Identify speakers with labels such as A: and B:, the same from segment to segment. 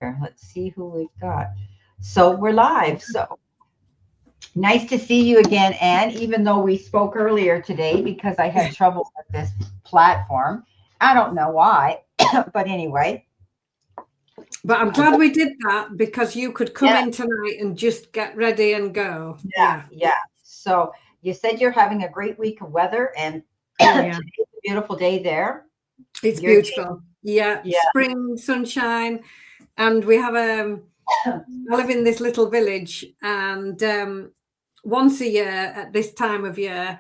A: here. Let's see who we've got. So we're live. So nice to see you again, Anne, even though we spoke earlier today because I had trouble with this platform. I don't know why, but anyway,
B: But I'm
A: I
B: glad
A: got,
B: we did that because you could come
A: yeah,
B: in tonight and just get ready and go.
A: yeah,
B: Yeah.
A: yeah. So you said you're having a great week of weather, and
B: Oh, yeah.
A: today's a beautiful day there.
B: It's
A: You're,
B: beautiful. Yeah.
A: yeah,
B: Spring, sunshine. And we have I live in this little village, and once a year at this time of year,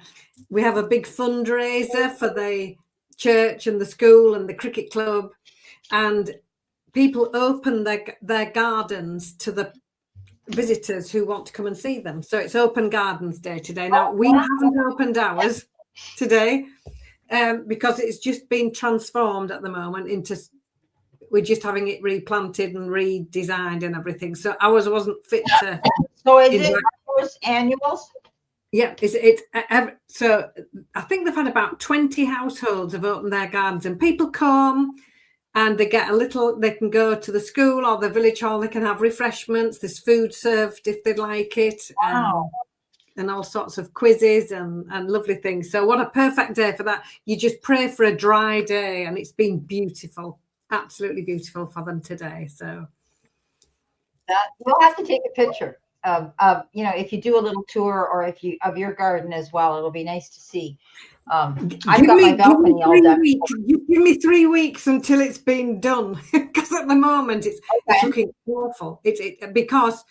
B: we have a big fundraiser for the church and the school and the cricket club. And people open their gardens to the visitors who want to come and see them. So it's Open Gardens Day today. Now, we haven't opened ours today because it's just been transformed at the moment into, we're just having it replanted and redesigned and everything. So ours wasn't fit to
A: so is it
B: invite.
A: yours annuals?
B: Yeah, so I think they've had about 20 households have opened their gardens, and people come and they get they can go to the school or the village hall, they can have refreshments, there's food served if they'd like it,
A: Wow.
B: and all sorts of quizzes and lovely things. So what a perfect day for that. You just pray for a dry day, and it's been beautiful, absolutely beautiful for them today. So
A: That we'll have to take a picture of if you do a little tour or if you of your garden as well. It'll be nice to see. I've got my
B: give me
A: balcony all
B: three
A: done.
B: weeks. Give me 3 weeks until it's been done, because at the moment it's
A: Okay.
B: looking awful. Because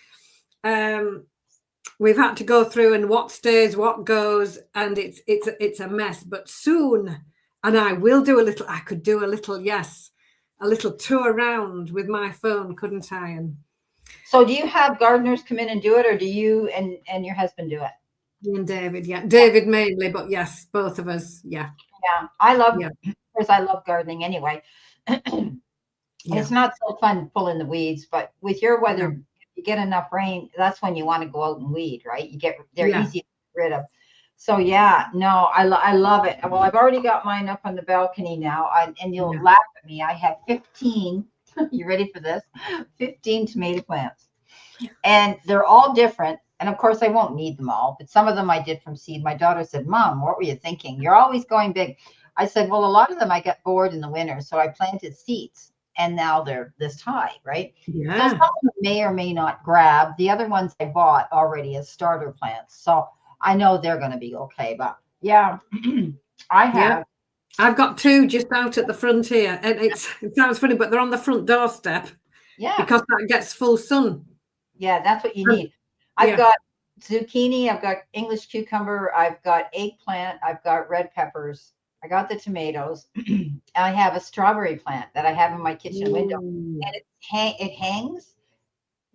B: we've had to go through and what stays, what goes, and it's a mess. But soon, and I will do a little. I could do a little, yes, a little tour around with my phone, couldn't I? And
A: So do you have gardeners come in and do it, or do you and your husband do it?
B: me and David, yeah, David mainly, but yes, both of us, yeah,
A: Yeah, I love.
B: yeah,
A: Of course, I love gardening anyway.
B: yeah.
A: It's not so fun pulling the weeds, but with your weather,
B: No,
A: if you get enough rain, that's when you want to go out and weed, right? They're
B: yeah,
A: easy to get rid of. So yeah, no, I love it. Well, I've already got mine up on the balcony now, and you'll
B: yeah.
A: laugh at me. I have 15. You ready for this? 15 tomato plants, and they're all different. And of course, I won't need them all, but some of them I did from seed. My daughter said, "Mom, what were you thinking? You're always going big." I said, "Well, a lot of them I got bored in the winter, so I planted seeds, and now they're this high, right?" So some
B: Yeah,
A: of them may or may not grab. The other ones I bought already as starter plants, so I know they're going to be okay. But yeah, I
B: yeah.
A: have.
B: I've got two just out at the front here, and it sounds funny, but they're on the front doorstep
A: Yeah,
B: because that gets full sun.
A: yeah, that's what you
B: And
A: need. I've
B: yeah,
A: got zucchini, I've got English cucumber, I've got eggplant, I've got red peppers, I got the tomatoes. I have a strawberry plant that I have in my kitchen window,
B: ooh,
A: and it hangs.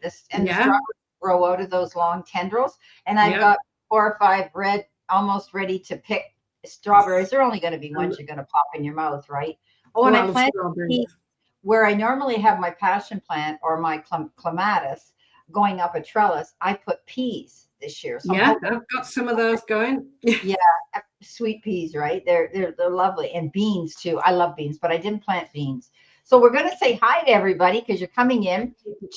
A: This and the
B: yeah,
A: strawberries grow out of those long tendrils. And I've
B: yeah.
A: got 4 or 5 red, almost ready to pick strawberries. They're only going to be
B: Um,
A: ones you're going to pop in your mouth, right? Oh,
B: oh,
A: and
B: I
A: I
B: love
A: planted
B: strawberries.
A: peas where I normally have my passion plant or my clematis going up a trellis. I put peas this year, so I'm
B: Yeah,
A: hoping.
B: I've got some of those going.
A: Yeah, sweet peas, right? They're lovely, and beans too. I love beans, but I didn't plant beans. So we're going to say hi to everybody because you're coming in.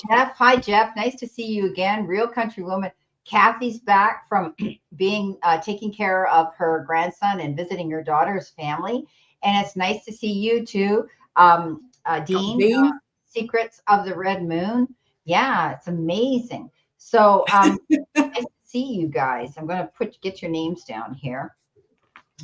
A: Jeff, hi Jeff, nice to see you again. Real country woman. Kathy's back from being taking care of her grandson and visiting her daughter's family, and it's nice to see you too,
B: Got
A: Dean.
B: beans.
A: Secrets of the Red Moon. Yeah, it's amazing. So nice to see you guys. I'm going to get your names down here.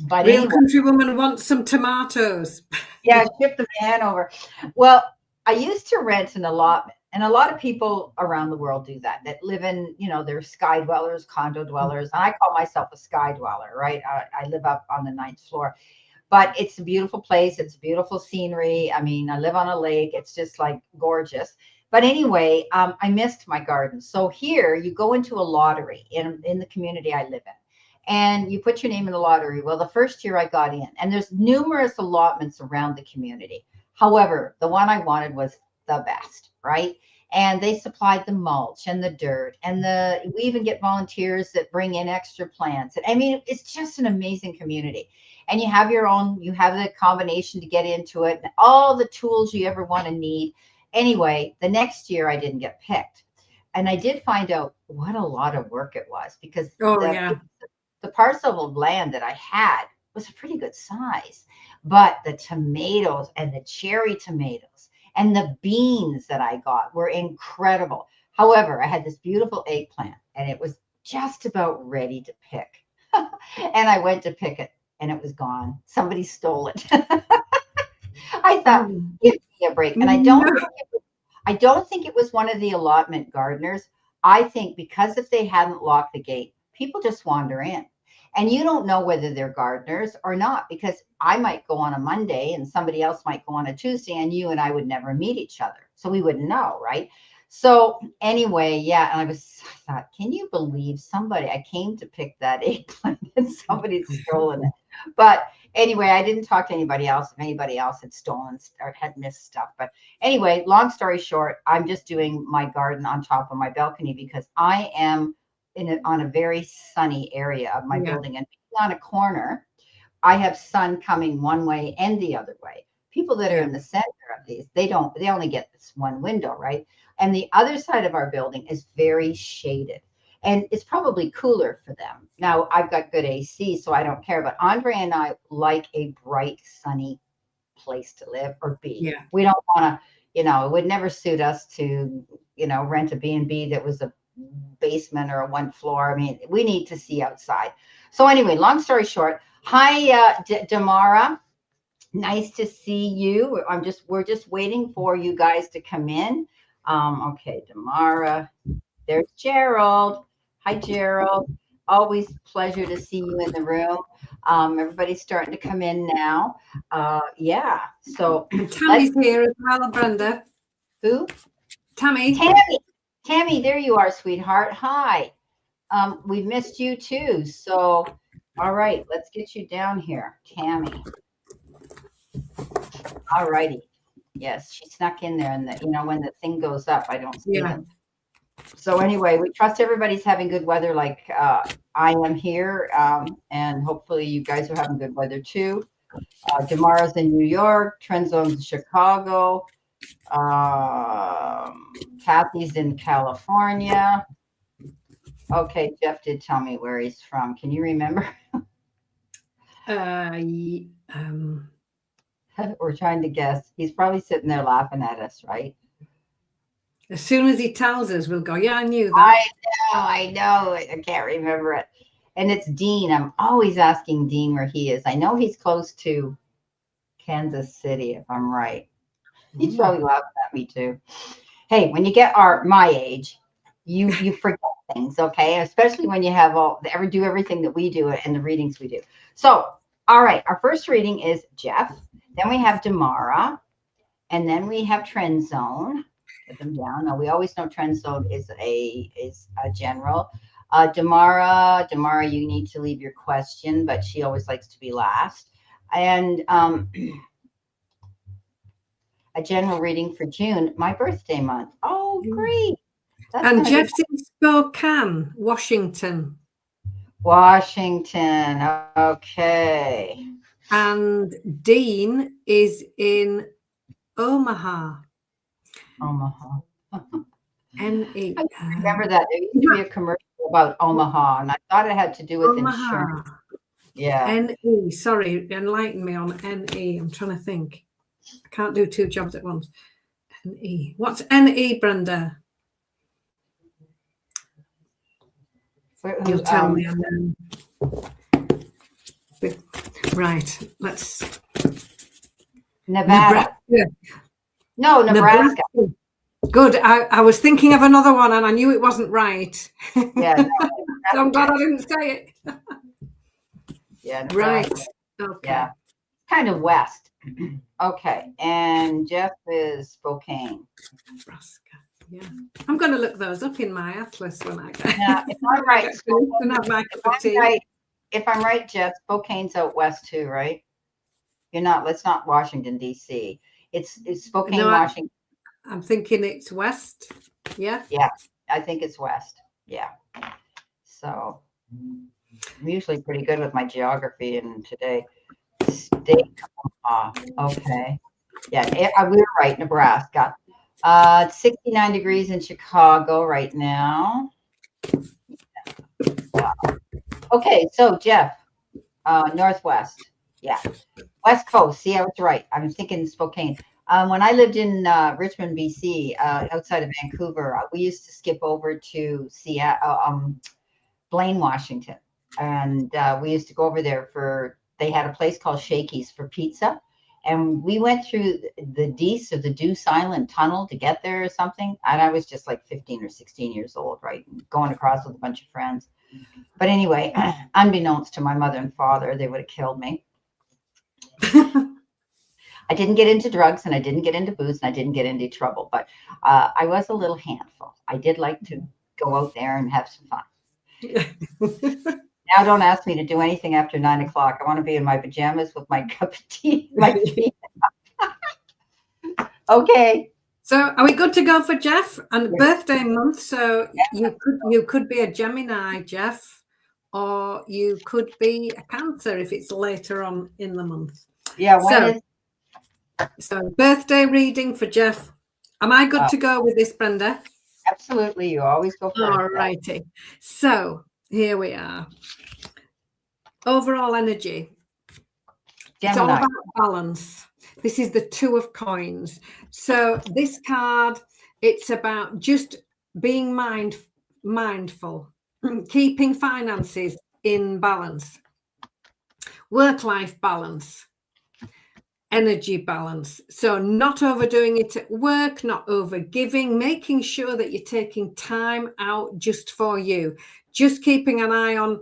A: But
B: Real
A: anyway,
B: countrywoman wants some tomatoes.
A: yeah, ship the man over. Well, I used to rent an allotment, and a lot of people around the world do that. That live in, they're sky dwellers, condo dwellers. And I call myself a sky dweller, right? I live up on the ninth floor, but it's a beautiful place. It's beautiful scenery. I mean, I live on a lake. It's just like gorgeous. But anyway, I missed my garden. So here you go into a lottery in the community I live in, and you put your name in the lottery. Well, the first year I got in, and there's numerous allotments around the community. However, the one I wanted was the best, right? And they supplied the mulch and the dirt, and we even get volunteers that bring in extra plants. And I mean, it's just an amazing community. And you have the combination to get into it, and all the tools you ever want to need. anyway, the next year I didn't get picked. And I did find out what a lot of work it was, because
B: Oh, yeah.
A: the parcel of land that I had was a pretty good size, but the tomatoes and the cherry tomatoes and the beans that I got were incredible. However, I had this beautiful eggplant and it was just about ready to pick. And I went to pick it and it was gone. Somebody stole it. I thought, give me a break. And I don't think it was one of the allotment gardeners. I think because if they hadn't locked the gate, people just wander in. And you don't know whether they're gardeners or not, because I might go on a Monday and somebody else might go on a Tuesday, and you and I would never meet each other. So we wouldn't know, right? So anyway, yeah, and I thought, can you believe I came to pick that eggplant and somebody's stolen it. But anyway, I didn't talk to anybody else if anybody else had stolen or had missed stuff. But anyway, long story short, I'm just doing my garden on top of my balcony because I am on a very sunny area of my building, and on a corner, I have sun coming one way and the other way. People that are in the center of these, they only get this one window, right? And the other side of our building is very shaded, and it's probably cooler for them. Now, I've got good AC, so I don't care. But Andre and I like a bright, sunny place to live or be.
B: Yeah.
A: We don't want to, it would never suit us to, rent a B&B that was a basement or a one floor. I mean, we need to see outside. So anyway, long story short, hi, Damara. Nice to see you. We're just waiting for you guys to come in. Okay, Damara. There's Gerald. Hi, Gerald. Always pleasure to see you in the room. Everybody's starting to come in now. Yeah. So
B: Tammy's here as well, Brenda.
A: Who?
B: Tammy.
A: Tammy, there you are, sweetheart. Hi. We've missed you too. So, all right, let's get you down here, Tammy. All righty. Yes, she snuck in there, and when the thing goes up, I don't see them. So anyway, we trust everybody's having good weather like I am here, and hopefully you guys are having good weather too. Damara's in New York, Trenzone's in Chicago, Kathy's in California. Okay, Jeff did tell me where he's from. Can you remember? We're trying to guess. He's probably sitting there laughing at us, right?
B: As soon as he tells us, we'll go, yeah, I knew that.
A: I know. I can't remember it. And it's Dean. I'm always asking Dean where he is. I know he's close to Kansas City, if I'm right. He's probably laughing at me too. Hey, when you get my age, you forget things, okay? Especially when you have do everything that we do and the readings we do. So, all right, our first reading is Jeff. Then we have Damara, and then we have Trenzone. Get them down. Now we always know Trenzone is a general. Damara, you need to leave your question, but she always likes to be last. And a general reading for June, my birthday month. Oh, great.
B: And Jeff's in Spokane, Washington.
A: Washington. Okay.
B: And Dean is in Omaha.
A: Omaha.
B: N-E.
A: I remember that. There used to be a commercial about Omaha, and I thought it had to do with insurance. Yeah.
B: N-E. Sorry, enlighten me on N-E. I'm trying to think. I can't do two jobs at once. N-E. What's N-E, Brenda? You'll tell me. Right. Let's.
A: Nevada. No, Nebraska.
B: Good. I was thinking of another one, and I knew it wasn't right.
A: Yeah. No,
B: so I'm glad I didn't say it.
A: Yeah. Nebraska.
B: Right. Okay.
A: Yeah. Kind of west. Okay. And Jeff is Spokane.
B: Nebraska. Yeah. I'm going to look those up in my atlas when I get.
A: Yeah. If I'm right,
B: if
A: I'm right, Jeff, Spokane's out west too, right? You're not. It's not Washington D.C. It's Spokane, no, Washington.
B: I'm thinking it's west. Yeah.
A: Yeah, I think it's west. Yeah. So I'm usually pretty good with my geography, and today, state. Okay. Yeah, we were right. Nebraska. It's 69 degrees in Chicago right now. Wow. Okay, so Jeff, Northwest. Yeah. West Coast. See, I was right. I was thinking Spokane. When I lived in Richmond, BC, outside of Vancouver, we used to skip over to Seattle, Blaine, Washington. And we used to go over there they had a place called Shakey's for pizza. And we went through the Dease or the Deuce Island Tunnel to get there or something. And I was just like 15 or 16 years old, right? Going across with a bunch of friends. But anyway, unbeknownst to my mother and father, they would have killed me. I didn't get into drugs and I didn't get into booze and I didn't get into trouble, but I was a little handful. I did like to go out there and have some fun. Now don't ask me to do anything after 9 o'clock. I want to be in my pajamas with my cup of tea, my feet up. Okay.
B: So are we good to go for Jeff? And birthday month, so you could be a Gemini, Jeff, or you could be a Cancer if it's later on in the month.
A: Yeah.
B: So birthday reading for Jeff. Am I good to go with this, Brenda?
A: Absolutely. You always go first.
B: All righty. So here we are. Overall energy. Gemini. It's all about balance. This is the Two of Coins. So this card, it's about just being mindful, keeping finances in balance, work-life balance, energy balance. So not overdoing it at work, not overgiving, making sure that you're taking time out just for you, just keeping an eye on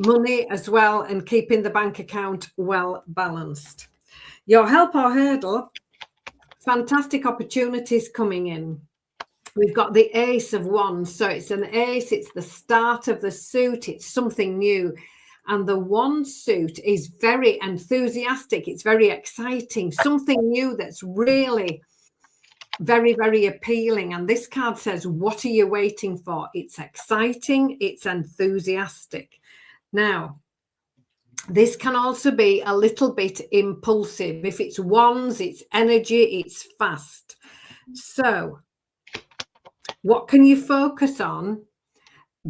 B: money as well and keeping the bank account well balanced. Your help or hurdle, fantastic opportunities coming in. We've got the Ace of Wands. So it's an ace, it's the start of the suit, it's something new. And the wand suit is very enthusiastic. It's very exciting, something new that's really very, very appealing. And this card says, what are you waiting for? It's exciting. It's enthusiastic. Now, this can also be a little bit impulsive. If it's wands, it's energy, it's fast. So what can you focus on?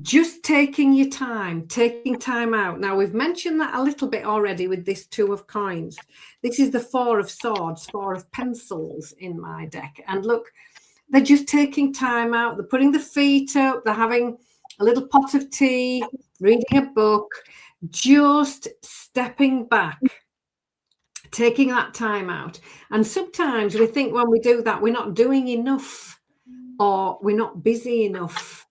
B: Just taking your time, taking time out. Now, we've mentioned that a little bit already with this Two of Coins. This is the Four of Swords, Four of Pencils in my deck. And look, they're just taking time out. They're putting the feet up. They're having a little pot of tea, reading a book, just stepping back, taking that time out. And sometimes we think when we do that, we're not doing enough or we're not busy enough.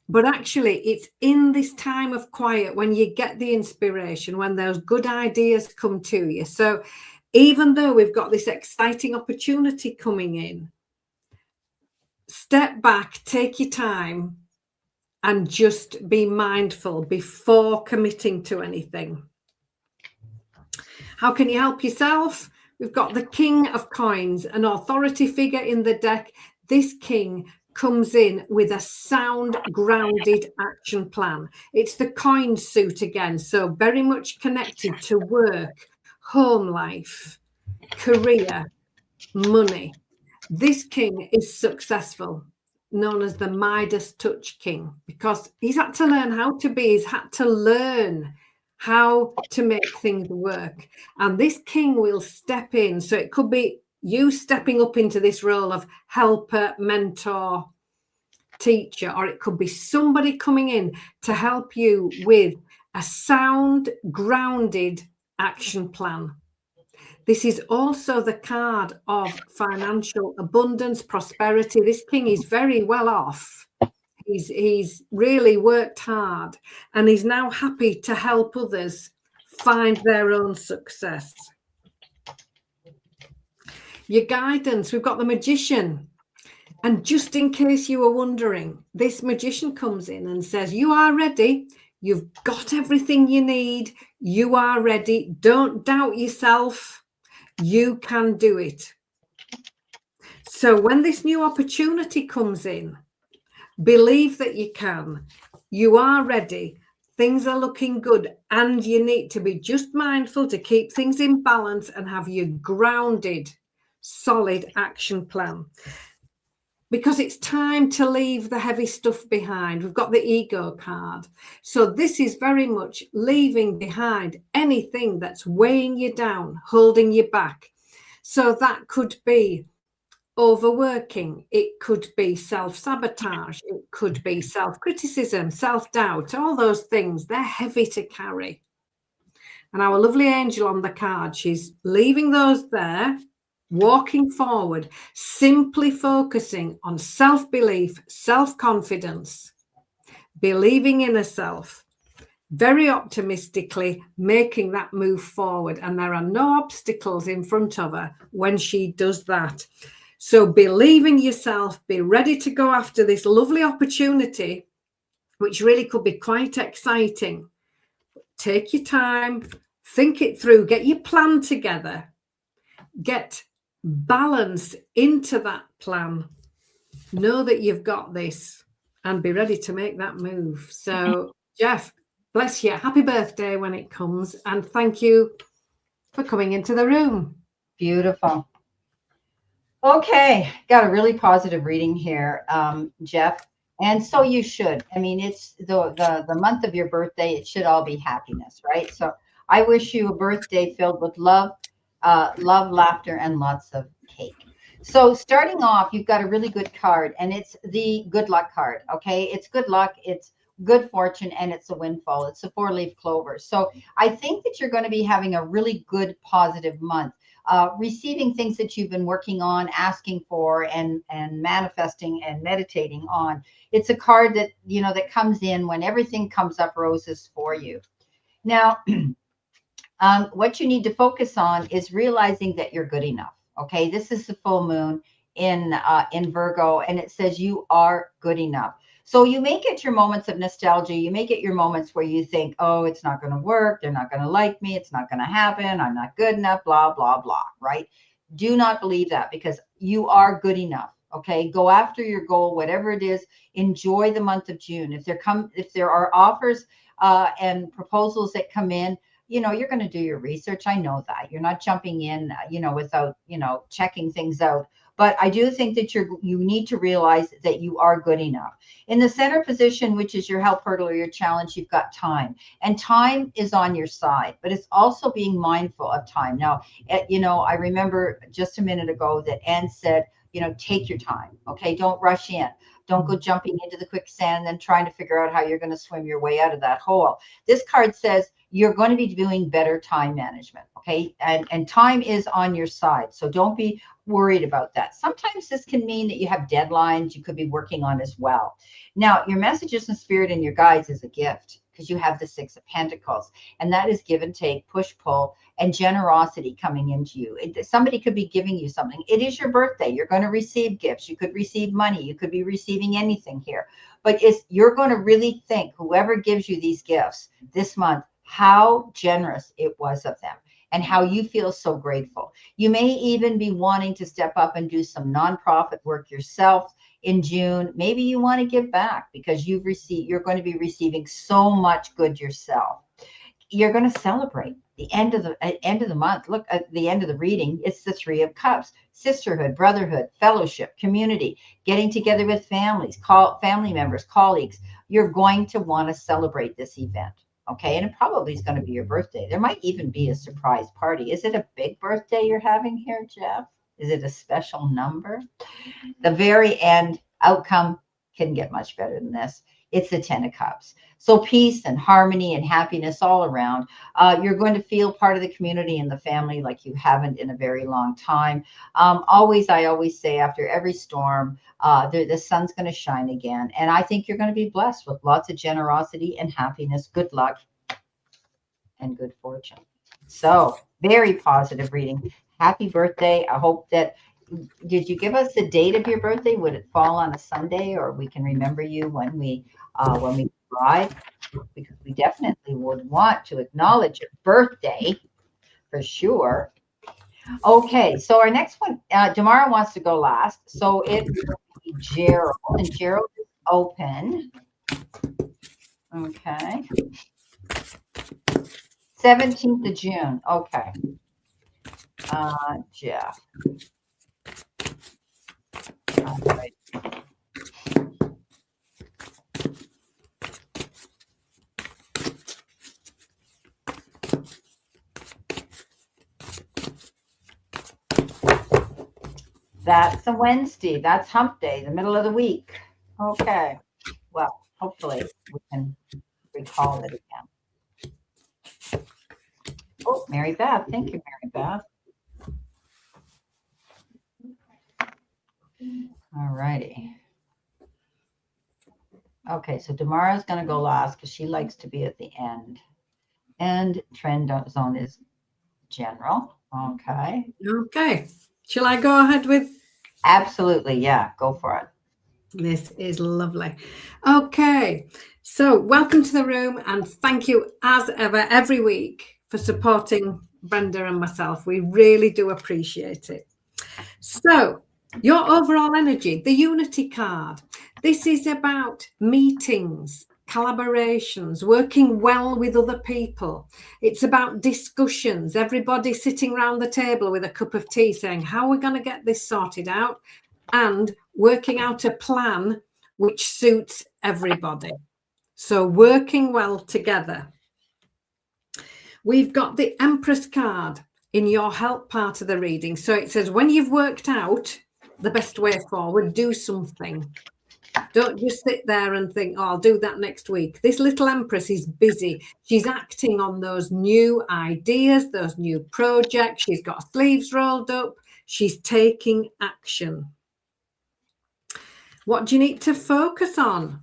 B: But actually, it's in this time of quiet when you get the inspiration, when those good ideas come to you. So even though we've got this exciting opportunity coming in, step back, take your time, and just be mindful before committing to anything. How can you help yourself? We've got the King of Coins, an authority figure in the deck. This king comes in with a sound, grounded action plan. It's the coin suit again, so very much connected to work, home life, career, money. This king is successful, known as the Midas Touch King, because he's had to learn how to be, he's had to learn how to make things work. And this king will step in. So it could be you stepping up into this role of helper, mentor, teacher, or it could be somebody coming in to help you with a sound, grounded action plan. This is also the card of financial abundance, prosperity. This king is very well off. He's really worked hard and he's now happy to help others find their own success. Your guidance, we've got the Magician. And just in case you were wondering, this Magician comes in and says, you are ready. You've got everything you need. You are ready. Don't doubt yourself. You can do it. So when this new opportunity comes in, believe that you can. You are ready. Things are looking good. And you need to be just mindful to keep things in balance and have you grounded solid action plan. Because it's time to leave the heavy stuff behind. We've got the ego card. So this is very much leaving behind anything that's weighing you down, holding you back. So that could be overworking. It could be self-sabotage. It could be self-criticism, self-doubt, all those things. They're heavy to carry. And our lovely angel on the card, she's leaving those there, walking forward, simply focusing on self-belief, self-confidence, believing in herself, very optimistically making that move forward. And there are no obstacles in front of her when she does that. So believe in yourself, be ready to go after this lovely opportunity, which really could be quite exciting. Take your time, think it through, get your plan together, get balance into that plan, know that you've got this, and be ready to make that move. So Jeff, bless you, happy birthday when it comes, and thank you for coming into the room.
A: Beautiful. Okay, got a really positive reading here, Jeff, and so you should. I mean, it's the month of your birthday. It should all be happiness, right? So I wish you a birthday filled with love, laughter, and lots of cake. So starting off, you've got a really good card, and it's the good luck card. Okay, it's good luck, it's good fortune, and it's a windfall. It's a 4-leaf clover. So I think that you're going to be having a really good positive month. Receiving things that you've been working on, asking for, and manifesting and meditating on. It's a card that, you know, that comes in when everything comes up roses for you. Now, what you need to focus on is realizing that you're good enough. Okay, this is the full moon in Virgo, and it says you are good enough. So you may get your moments of nostalgia. You may get your moments where you think, oh, it's not going to work. They're not going to like me. It's not going to happen. I'm not good enough, blah, blah, blah, right? Do not believe that, because you are good enough. Okay, go after your goal, whatever it is. Enjoy the month of June. If there are offers and proposals that come in, you know, you're going to do your research. I know that you're not jumping in, you know, without, you know, checking things out. But I do think that you need to realize that you are good enough. In the center position, which is your help, hurdle, or your challenge, you've got time. And time is on your side, but it's also being mindful of time. Now, you know, I remember just a minute ago that Anne said, you know, take your time. Okay, don't rush in. Don't go jumping into the quicksand and then trying to figure out how you're going to swim your way out of that hole. This card says you're going to be doing better time management. Okay, and time is on your side. So don't be worried about that. Sometimes this can mean that you have deadlines you could be working on as well. Now, your messages and spirit and your guides is a gift, because you have the 6 of Pentacles, and that is give and take, push, pull, and generosity coming into you. Somebody could be giving you something. It is your birthday. You're going to receive gifts. You could receive money. You could be receiving anything here. But you're going to really think, whoever gives you these gifts this month, how generous it was of them, and how you feel so grateful. You may even be wanting to step up and do some nonprofit work yourself in June. Maybe you want to give back because you're going to be receiving so much good yourself. You're going to celebrate the end of the month. Look at the end of the reading. It's the 3 of Cups: sisterhood, brotherhood, fellowship, community, getting together with family members, colleagues. You're going to want to celebrate this event. Okay, and it probably is going to be your birthday. There might even be a surprise party. Is it a big birthday you're having here, Jeff? Is it a special number? The very end outcome can get much better than this. It's the 10 of Cups. So peace and harmony and happiness all around. You're going to feel part of the community and the family like you haven't in a very long time. I always say, after every storm, the sun's going to shine again. And I think you're going to be blessed with lots of generosity and happiness, good luck, and good fortune. So very positive reading. Happy birthday. I hope that, did you give us the date of your birthday? Would it fall on a Sunday, or we can remember you when we ride? Because we definitely would want to acknowledge your birthday for sure. Okay, so our next one, Damara wants to go last. So it will be Gerald, and Gerald is open. Okay. 17th of June. Okay. Jeff. All right. That's a Wednesday. That's hump day, the middle of the week. Okay. Well, hopefully we can recall it again. Oh, Mary Beth. Thank you, Mary Beth. All righty. Okay, so Damara's going to go last because she likes to be at the end. And trend zone is general. Okay.
B: Okay. Shall I go ahead with?
A: Absolutely. Yeah, go for it.
B: This is lovely. Okay. So welcome to the room, and thank you as ever every week for supporting Brenda and myself. We really do appreciate it. So your overall energy, the Unity card. This is about meetings, collaborations, working well with other people. It's about discussions, everybody sitting around the table with a cup of tea saying, how are we going to get this sorted out? And working out a plan which suits everybody. So working well together. We've got the Empress card in your help part of the reading. So it says, when you've worked out the best way forward, do something. Don't just sit there and think, oh, I'll do that next week. This little Empress is busy. She's acting on those new ideas, those new projects. She's got sleeves rolled up. She's taking action. What do you need to focus on?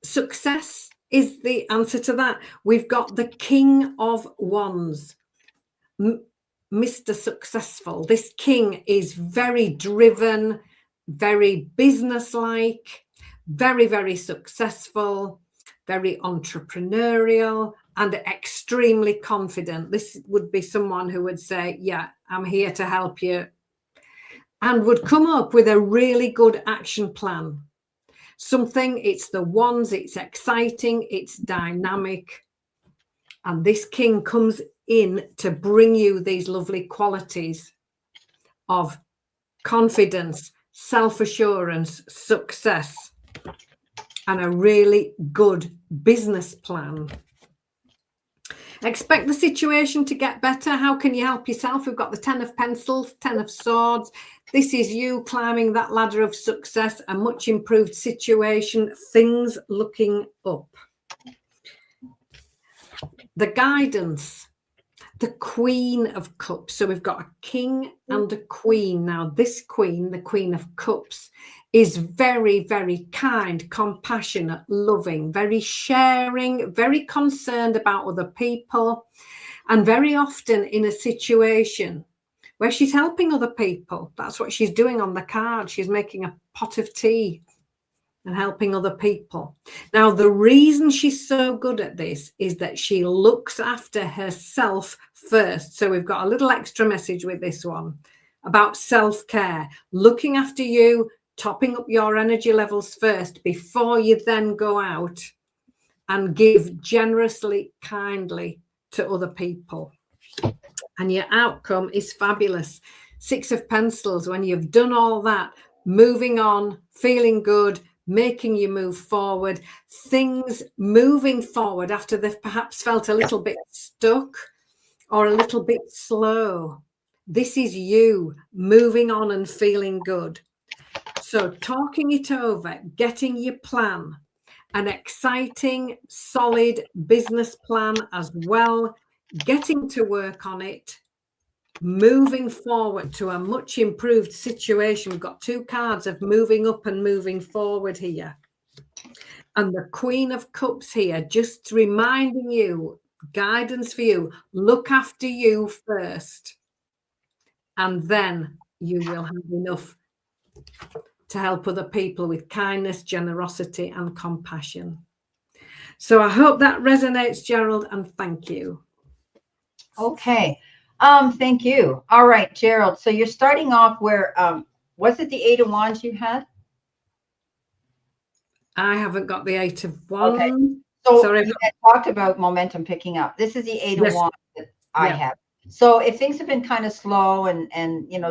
B: Success is the answer to that. We've got the King of Wands, Mr. Successful. This king is very driven, very businesslike, very, very successful, very entrepreneurial, and extremely confident. This would be someone who would say, yeah, I'm here to help you, and would come up with a really good action plan. It's the wands, it's exciting, it's dynamic. And this king comes in to bring you these lovely qualities of confidence, self-assurance, success, and a really good business plan. Expect the situation to get better. How can you help yourself? We've got the 10 of Pencils, 10 of Swords. This is you climbing that ladder of success, a much improved situation, things looking up. The guidance, the Queen of Cups. So we've got a king and a queen. Now this queen, the Queen of Cups, is very, very kind, compassionate, loving, very sharing, very concerned about other people, and very often in a situation where she's helping other people. That's what she's doing on the card. She's making a pot of tea and helping other people. Now, the reason she's so good at this is that she looks after herself first. So we've got a little extra message with this one about self-care, looking after you, topping up your energy levels first before you then go out and give generously, kindly to other people. And your outcome is fabulous. 6 of Pencils, when you've done all that, moving on, feeling good, making you move forward, things moving forward after they've perhaps felt a little bit stuck or a little bit slow. This is you moving on and feeling good. So talking it over, getting your plan, an exciting, solid business plan as well, getting to work on it, moving forward to a much improved situation. We've got 2 cards of moving up and moving forward here. And the Queen of Cups here, just reminding you, guidance for you, look after you first. And then you will have enough to help other people with kindness, generosity, and compassion. So I hope that resonates, Gerald, and thank you.
A: Okay. Thank you. All right, Gerald. So you're starting off where, was it the 8 of Wands you had?
B: I haven't got the 8 of Wands.
A: Okay. So sorry, you had talked about momentum picking up. This is the 8 of Wands that I have. So if things have been kind of slow and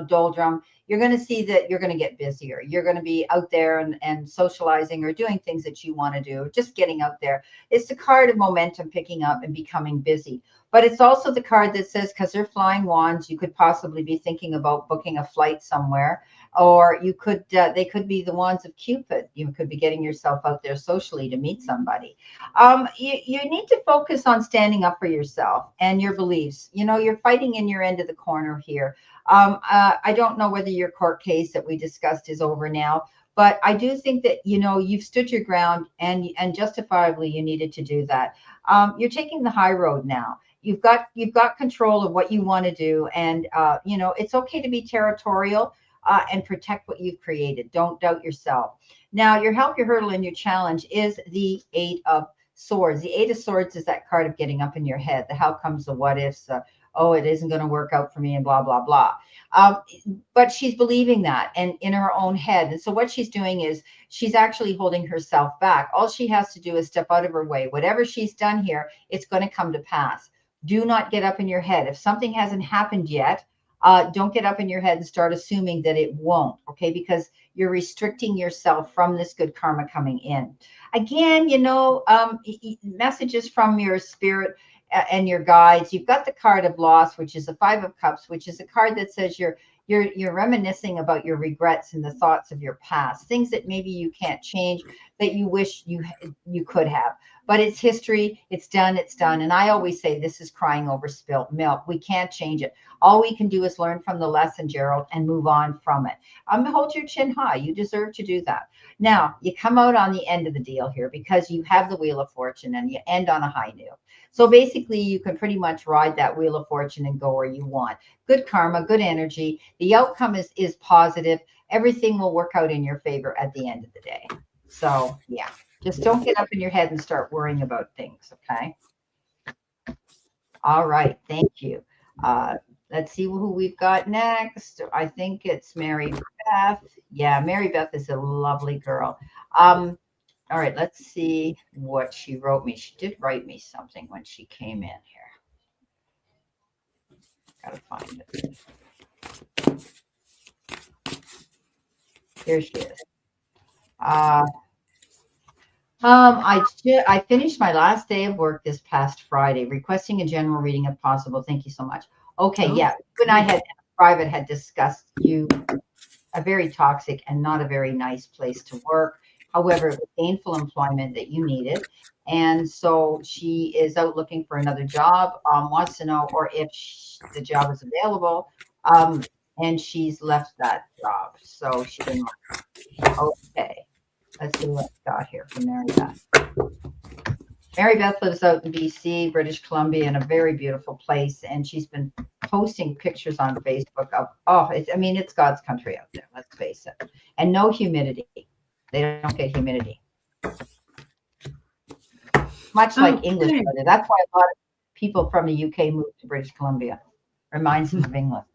A: doldrum, you're going to see that you're going to get busier. You're going to be out there and socializing or doing things that you want to do, just getting out there. It's the card of momentum picking up and becoming busy. But it's also the card that says, because they're flying wands, you could possibly be thinking about booking a flight somewhere, or you could they could be the wands of Cupid. You could be getting yourself out there socially to meet somebody. You need to focus on standing up for yourself and your beliefs. You're fighting in your end of the corner here. I don't know whether your court case that we discussed is over now, but I do think that you've stood your ground, and justifiably you needed to do that. You're taking the high road now. You've got control of what you want to do, and it's okay to be territorial and protect what you've created. Don't doubt yourself. Now, your help, your hurdle, and your challenge is the Eight of Swords. The Eight of Swords is that card of getting up in your head. The how comes, the what ifs. Oh, it isn't going to work out for me, and blah blah blah. But she's believing that, and in her own head. And so what she's doing is she's actually holding herself back. All she has to do is step out of her way. Whatever she's done here, it's going to come to pass. Do not get up in your head. If something hasn't happened yet, don't get up in your head and start assuming that it won't, okay? Because you're restricting yourself from this good karma coming in. Again, messages from your spirit and your guides. You've got the card of loss, which is the Five of Cups, which is a card that says you're reminiscing about your regrets and the thoughts of your past, things that maybe you can't change that you wish you could have. But it's history. It's done. And I always say this is crying over spilt milk. We can't change it. All we can do is learn from the lesson, Gerald, and move on from it. Hold your chin high. You deserve to do that. Now, you come out on the end of the deal here because you have the Wheel of Fortune and you end on a high note. So basically, you can pretty much ride that Wheel of Fortune and go where you want. Good karma, good energy. The outcome is positive. Everything will work out in your favor at the end of the day. So, yeah. Just don't get up in your head and start worrying about things, okay? All right, thank you. Let's see who we've got next. I think it's Mary Beth. Yeah, Mary Beth is a lovely girl. All right, let's see what she wrote me. She did write me something when she came in here. Gotta find it. Here she is. I finished my last day of work this past Friday, requesting a general reading if possible. Thank you so much. Okay, yeah. You and I had discussed a very toxic and not a very nice place to work. However, it was gainful employment that you needed. And so she is out looking for another job, wants to know or if the job is available. And she's left that job. So she didn't. Okay. Let's see what I've got here from Mary Beth. Mary Beth lives out in BC, British Columbia, in a very beautiful place. And she's been posting pictures on Facebook of, it's God's country out there, let's face it. And no humidity. They don't get humidity. Much like English weather. That's why a lot of people from the UK move to British Columbia. Reminds them of England.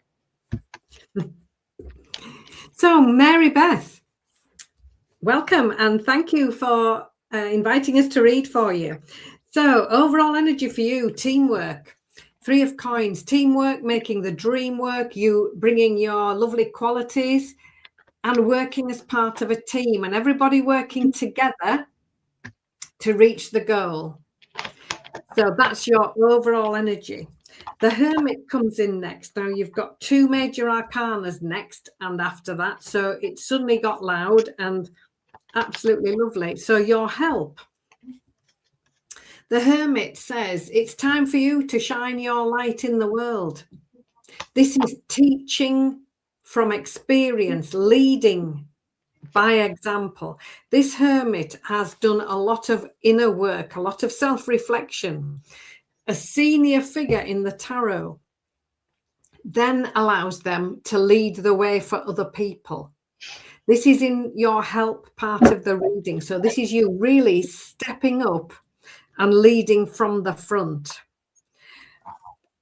B: So, Mary Beth, welcome and thank you for inviting us to read for you. So, overall energy for you, teamwork. Three of Coins, teamwork, making the dream work, you bringing your lovely qualities and working as part of a team and everybody working together to reach the goal. So that's your overall energy. The Hermit comes in next. Now you've got two major arcanas next and after that. So it suddenly got loud and absolutely lovely. So your help. The Hermit says it's time for you to shine your light in the world. This is teaching from experience, leading by example. This Hermit has done a lot of inner work, a lot of self-reflection. A senior figure in the Taro then allows them to lead the way for other people. This is in your help part of the reading. So this is you really stepping up and leading from the front.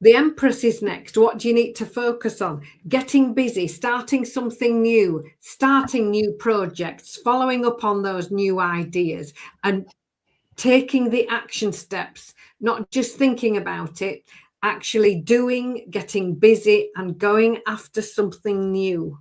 B: The Empress is next. What do you need to focus on? Getting busy, starting something new, starting new projects, following up on those new ideas and taking the action steps, not just thinking about it actually doing, getting busy, and going after something new.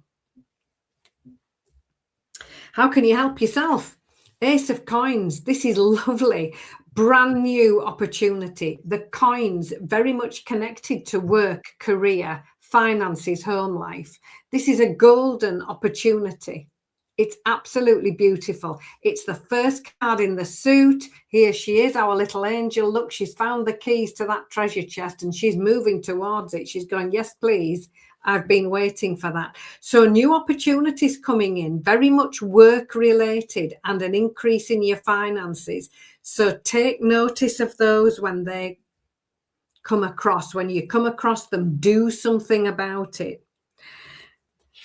B: How can you help yourself? Ace of Coins. This is lovely. Brand new opportunity. The coins very much connected to work, career, finances, home life. This is a golden opportunity. It's absolutely beautiful. It's the first card in the suit. Here she is, our little angel. Look, she's found the keys to that treasure chest and she's moving towards it. She's going, yes, please. I've been waiting for that. So new opportunities coming in, very much work related, and an increase in your finances. So take notice of those when they come across. When you come across them, do something about it,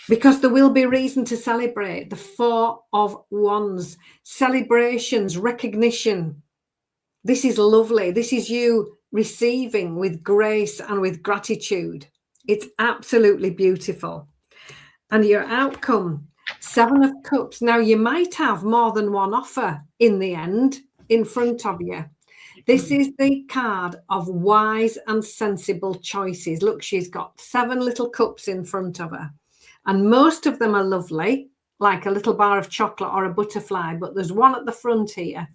B: because there will be reason to celebrate. The Four of Wands, celebrations, recognition. This is lovely. This is you receiving with grace and with gratitude. It's absolutely beautiful. And your outcome, Seven of Cups. Now, you might have more than one offer in the end in front of you. This is the card of wise and sensible choices. Look, she's got 7 little cups in front of her. And most of them are lovely, like a little bar of chocolate or a butterfly. But there's one at the front here.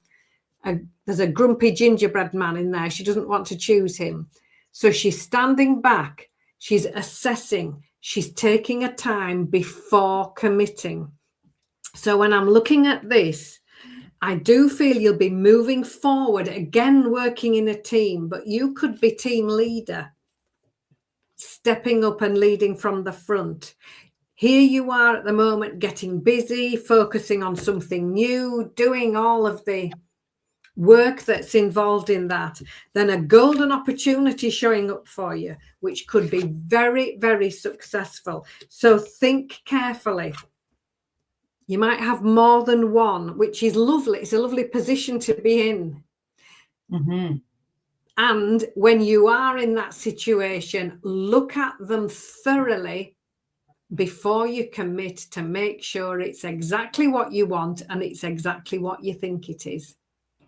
B: There's a grumpy gingerbread man in there. She doesn't want to choose him. So she's standing back. She's assessing. She's taking a time before committing. So when I'm looking at this, I do feel you'll be moving forward, again, working in a team, but you could be team leader, stepping up and leading from the front. Here you are at the moment, getting busy, focusing on something new, doing all of the work that's involved in that. Then a golden opportunity showing up for you, which could be very, very successful. So think carefully. You might have more than one, which is lovely. It's a lovely position to be in.
A: Mm-hmm.
B: And when you are in that situation, look at them thoroughly before you commit to make sure it's exactly what you want and it's exactly what you think it is.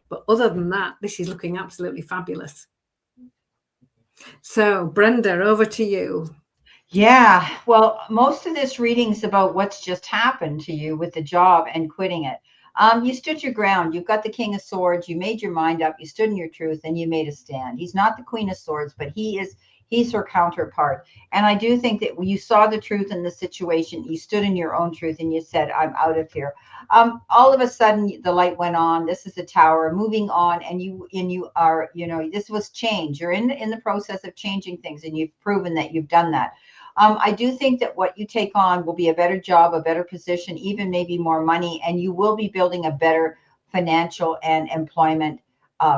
B: But other than that, this is looking absolutely fabulous. So, Brenda, over to you.
A: Yeah, well, most of this reading is about what's just happened to you with the job and quitting it. You stood your ground. You've got the King of Swords. You made your mind up. You stood in your truth, and you made a stand. He's not the Queen of Swords, but he's her counterpart. And I do think that when you saw the truth in the situation, you stood in your own truth, and you said, "I'm out of here." All of a sudden, the light went on. This is the Tower, moving on, and you are, this was change. You're in the process of changing things, and you've proven that you've done that. I do think that what you take on will be a better job, a better position, even maybe more money, and you will be building a better financial and employment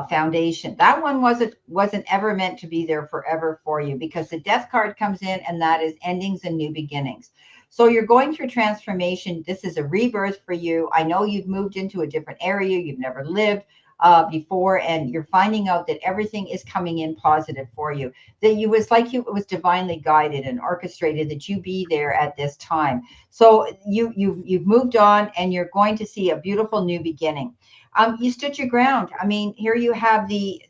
A: foundation. That one wasn't ever meant to be there forever for you, because the Death card comes in, and that is endings and new beginnings. So you're going through transformation. This is a rebirth for you. I know you've moved into a different area. You've never lived before, and you're finding out that everything is coming in positive for you, that it was divinely guided and orchestrated that you be there at this time. So you've moved on, and you're going to see a beautiful new beginning. You stood your ground. I mean, here you have the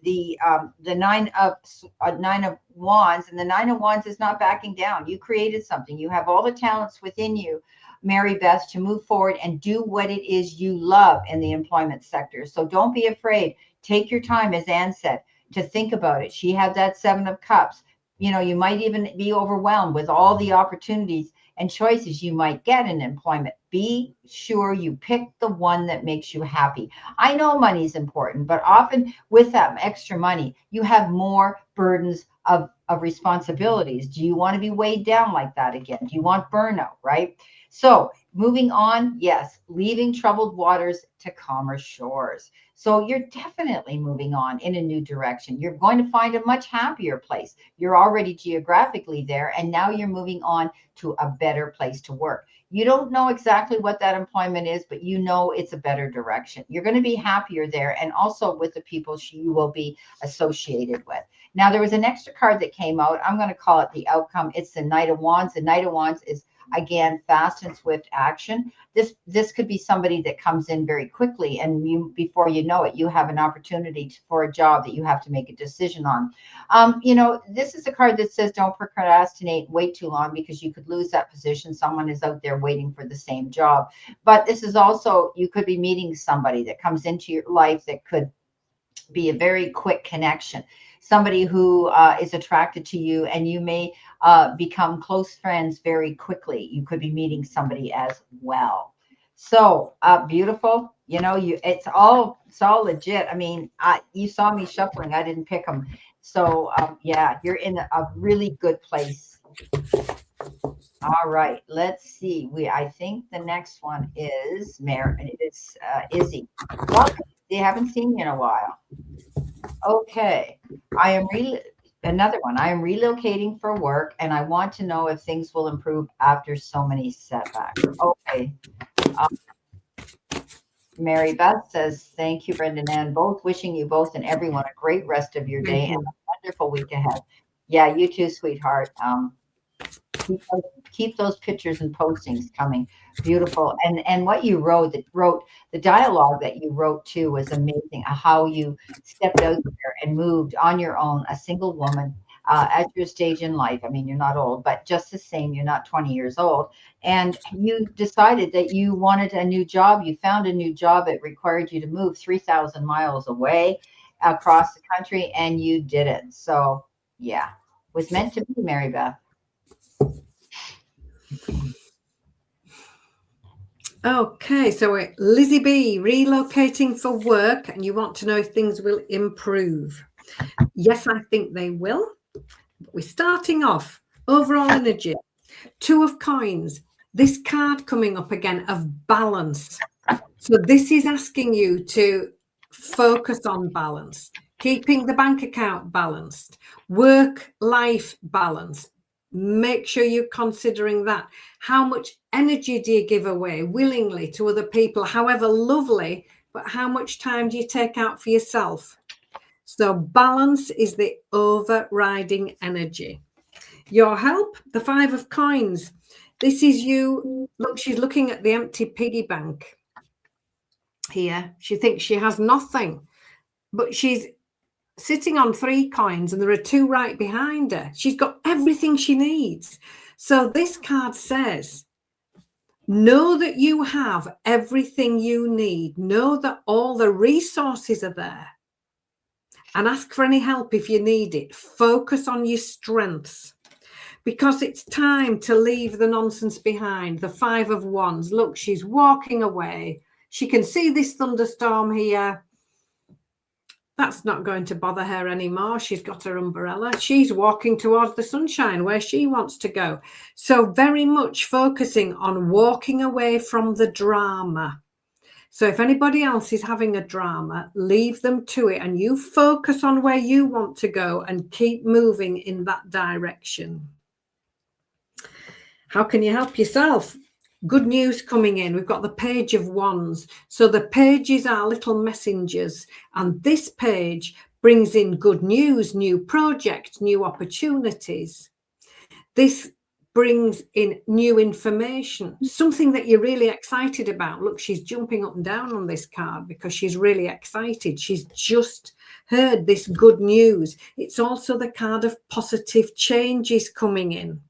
A: Nine of Wands, and the Nine of Wands is not backing down. You created something. You have all the talents within you, Mary Beth, to move forward and do what it is you love in the employment sector. So don't be afraid. Take your time, as Anne said, to think about it. She had that 7 of Cups. You might even be overwhelmed with all the opportunities and choices you might get in employment. Be sure you pick the one that makes you happy. I know money is important, but often with that extra money, you have more burdens of responsibilities. Do you want to be weighed down like that again? Do you want burnout, right? So moving on, yes, leaving troubled waters to calmer shores. So you're definitely moving on in a new direction. You're going to find a much happier place. You're already geographically there, and now you're moving on to a better place to work. You don't know exactly what that employment is, but you know it's a better direction. You're going to be happier there, and also with the people you will be associated with. Now, there was an extra card that came out. I'm going to call it the outcome. It's the Knight of Wands. The Knight of Wands is again, fast and swift action. This could be somebody that comes in very quickly, and you, before you know it, you have an opportunity for a job that you have to make a decision on. This is a card that says don't procrastinate, wait too long, because you could lose that position. Someone is out there waiting for the same job. But this is also, you could be meeting somebody that comes into your life that could be a very quick connection, somebody who is attracted to you, and you may become close friends very quickly. You could be meeting somebody as well. So beautiful. It's all legit. I mean, you saw me shuffling. I didn't pick them. So yeah, you're in a really good place. All right, let's see. I think the next one is It's Izzy. Welcome. They haven't seen you in a while. Okay, another one. I am relocating for work, and I want to know if things will improve after so many setbacks. Okay. Mary Beth says, thank you, Brenda and Anne, both wishing you both and everyone a great rest of your day and a wonderful week ahead. Yeah, you too, sweetheart. Keep those pictures and postings coming. Beautiful. And what you wrote, the dialogue that you wrote too was amazing. How you stepped out there and moved on your own, a single woman, at your stage in life. I mean, you're not old, but just the same, you're not 20 years old. And you decided that you wanted a new job. You found a new job. It required you to move 3,000 miles away across the country, and you did it. So yeah, it was meant to be, Mary Beth.
B: Okay, so we're Lizzie B, relocating for work, and you want to know if things will improve. Yes, I think they will. But we're starting off. Overall energy, 2 of coins. This card coming up again of balance. So this is asking you to focus on balance, keeping the bank account balanced, work-life balance. Make sure you're considering that. How much energy do you give away willingly to other people, however lovely, but how much time do you take out for yourself? So balance is the overriding energy. Your help, the 5 of coins. This is you. Look, she's looking at the empty piggy bank here. She thinks she has nothing, but she's sitting on 3 coins, and there are 2 right behind her. She's got everything she needs. So this card says, know that you have everything you need. Know that all the resources are there, and ask for any help if you need it. Focus on your strengths, because it's time to leave the nonsense behind. The 5 of Wands. Look, she's walking away. She can see this thunderstorm here. That's not going to bother her anymore. She's got her umbrella. She's walking towards the sunshine where she wants to go. So very much focusing on walking away from the drama. So if anybody else is having a drama, leave them to it, and you focus on where you want to go and keep moving in that direction. How can you help yourself? Good news coming in. We've got the Page of Wands. So the pages are little messengers, and this page brings in good news, new projects, new opportunities. This brings in new information, something that you're really excited about. Look, she's jumping up and down on this card because she's really excited. She's just heard this good news. It's also the card of positive changes coming in.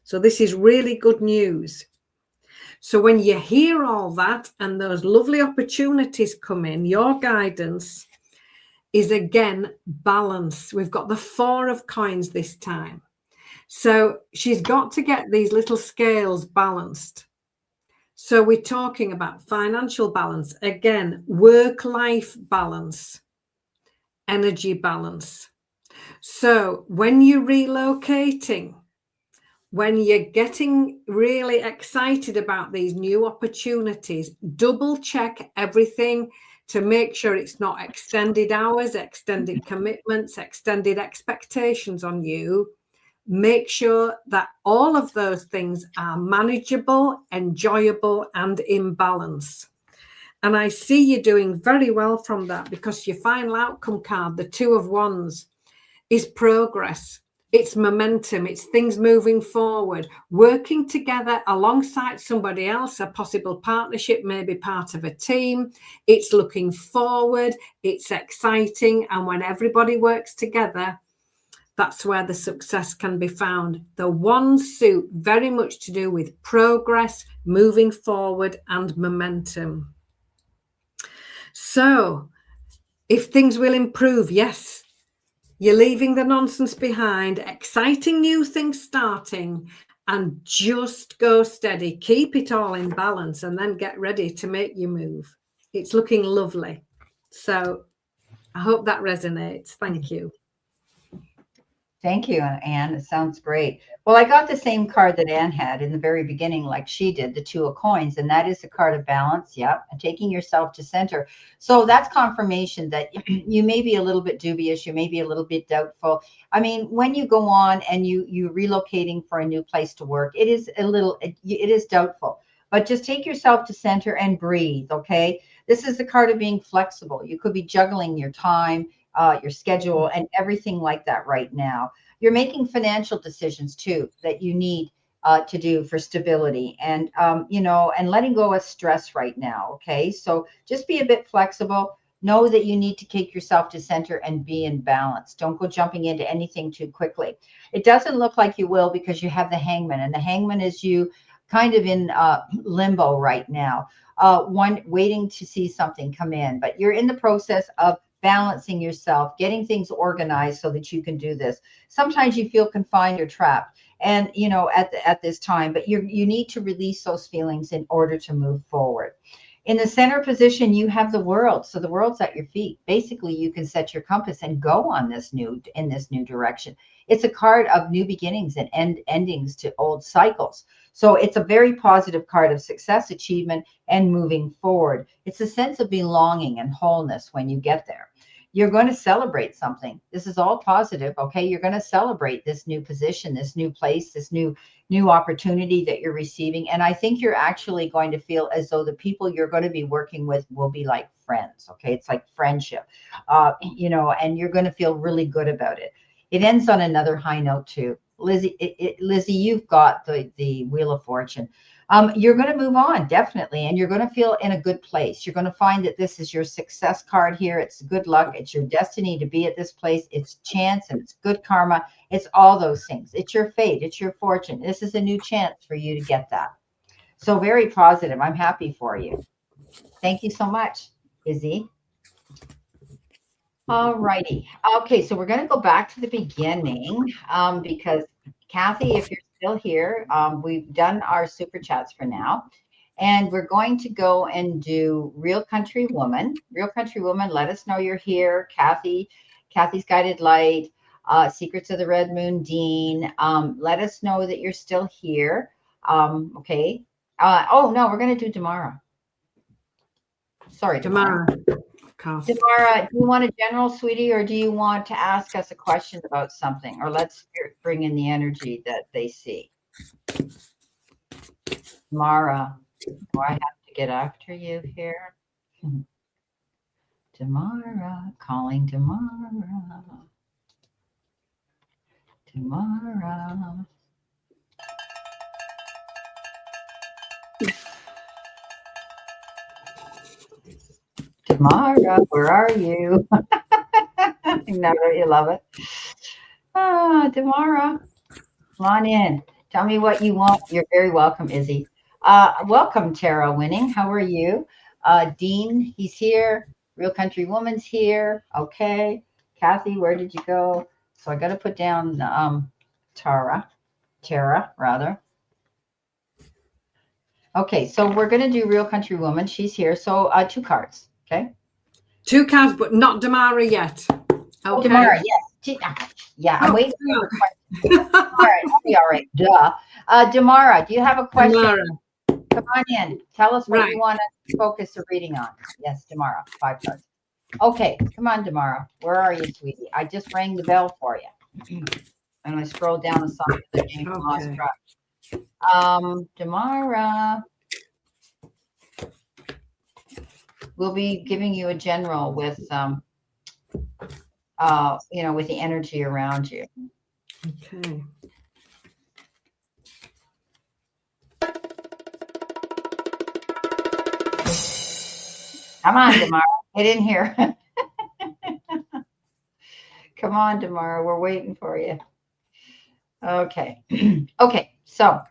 B: So this is really good news. So when you hear all that and those lovely opportunities come in, your guidance is again balance. We've got the 4 of coins this time. So she's got to get these little scales balanced. So we're talking about financial balance, again, work-life balance, energy balance. So when you're relocating, when you're getting really excited about these new opportunities, double check everything to make sure it's not extended hours, extended commitments, extended expectations on you. Make sure that all of those things are manageable, enjoyable, and in balance. And I see you doing very well from that, because your final outcome card, the 2 of Wands, is progress. It's momentum. It's things moving forward, working together alongside somebody else, a possible partnership, maybe part of a team. It's looking forward. It's exciting. And when everybody works together, that's where the success can be found. The one suit, very much to do with progress, moving forward, and momentum. So if things will improve, yes, you're leaving the nonsense behind, exciting new things starting, and just go steady. Keep it all in balance and then get ready to make your move. It's looking lovely. So I hope that resonates. Thank you.
A: Thank you, Anne. It sounds great. Well, I got the same card that Anne had in the very beginning, like she did, the Two of Coins, and that is the card of balance. Yep, and taking yourself to center. So that's confirmation that you may be a little bit dubious, you may be a little bit doubtful. I mean, when you go on and you're relocating for a new place to work, it is doubtful. But just take yourself to center and breathe. Okay, this is the card of being flexible. You could be juggling your time, your schedule, and everything like that right now. You're making financial decisions too that you need to do for stability, and and letting go of stress right now. Okay, so just be a bit flexible. Know that you need to take yourself to center and be in balance. Don't go jumping into anything too quickly. It doesn't look like you will because you have the Hangman, and the Hangman is you kind of in limbo right now, one waiting to see something come in, but you're in the process of balancing yourself, getting things organized so that you can do this. Sometimes you feel confined or trapped, and at this time, but you need to release those feelings in order to move forward. In the center position, you have the world. So the world's at your feet. Basically, you can set your compass and go on this new direction. It's a card of new beginnings and endings to old cycles. So it's a very positive card of success, achievement, and moving forward. It's a sense of belonging and wholeness when you get there. You're going to celebrate something. This is all positive, okay? You're going to celebrate this new position, this new place, this new opportunity that you're receiving. And I think you're actually going to feel as though the people you're going to be working with will be like friends, okay? It's like friendship, and you're going to feel really good about it. It ends on another high note too. Lizzie, Lizzie, you've got the Wheel of Fortune. You're going to move on, definitely, and you're going to feel in a good place. You're going to find that this is your success card here. It's good luck. It's your destiny to be at this place. It's chance and it's good karma. It's all those things. It's your fate. It's your fortune. This is a new chance for you to get that. So very positive. I'm happy for you. Thank you so much, Izzy. All righty. Okay, so we're going to go back to the beginning because Kathy, if you're still here, we've done our super chats for now. And we're going to go and do Real Country Woman. Real Country Woman, let us know you're here. Kathy's Guided Light, Secrets of the Red Moon, Dean. Let us know that you're still here. Okay. Oh, no, we're going to do Damara. Sorry, Damara. Damara, do you want a general, sweetie, or do you want to ask us a question about something? Or let's bring in the energy that they see. Damara, do I have to get after you here? Damara, calling Damara. Damara. Tamara, where are you? No, don't you love it? Tamara, come on in. Tell me what you want. You're very welcome, Izzy. Welcome, Taro Winning. How are you? Dean, he's here. Real Country Woman's here. Okay. Kathy, where did you go? So I got to put down Tara, rather. Okay, so we're going to do Real Country Woman. She's here. So 2 cards. Okay.
B: 2 cards, but not Damara yet. Okay.
A: Oh, Damara, yes. Yeah, I'm waiting for a question. All right, I'll be all right. Duh. Damara, do you have a question?
B: Damara.
A: Come on in. Tell us what you want to focus the reading on. Yes, Damara, 5 cards. Okay, come on, Damara. Where are you, sweetie? I just rang the bell for you. And I scrolled down the side of the name lost track. Damara. We'll be giving you a general with with the energy around you.
B: Okay.
A: Come on, Damara, get in here. Come on, Damara, we're waiting for you. Okay. Okay, so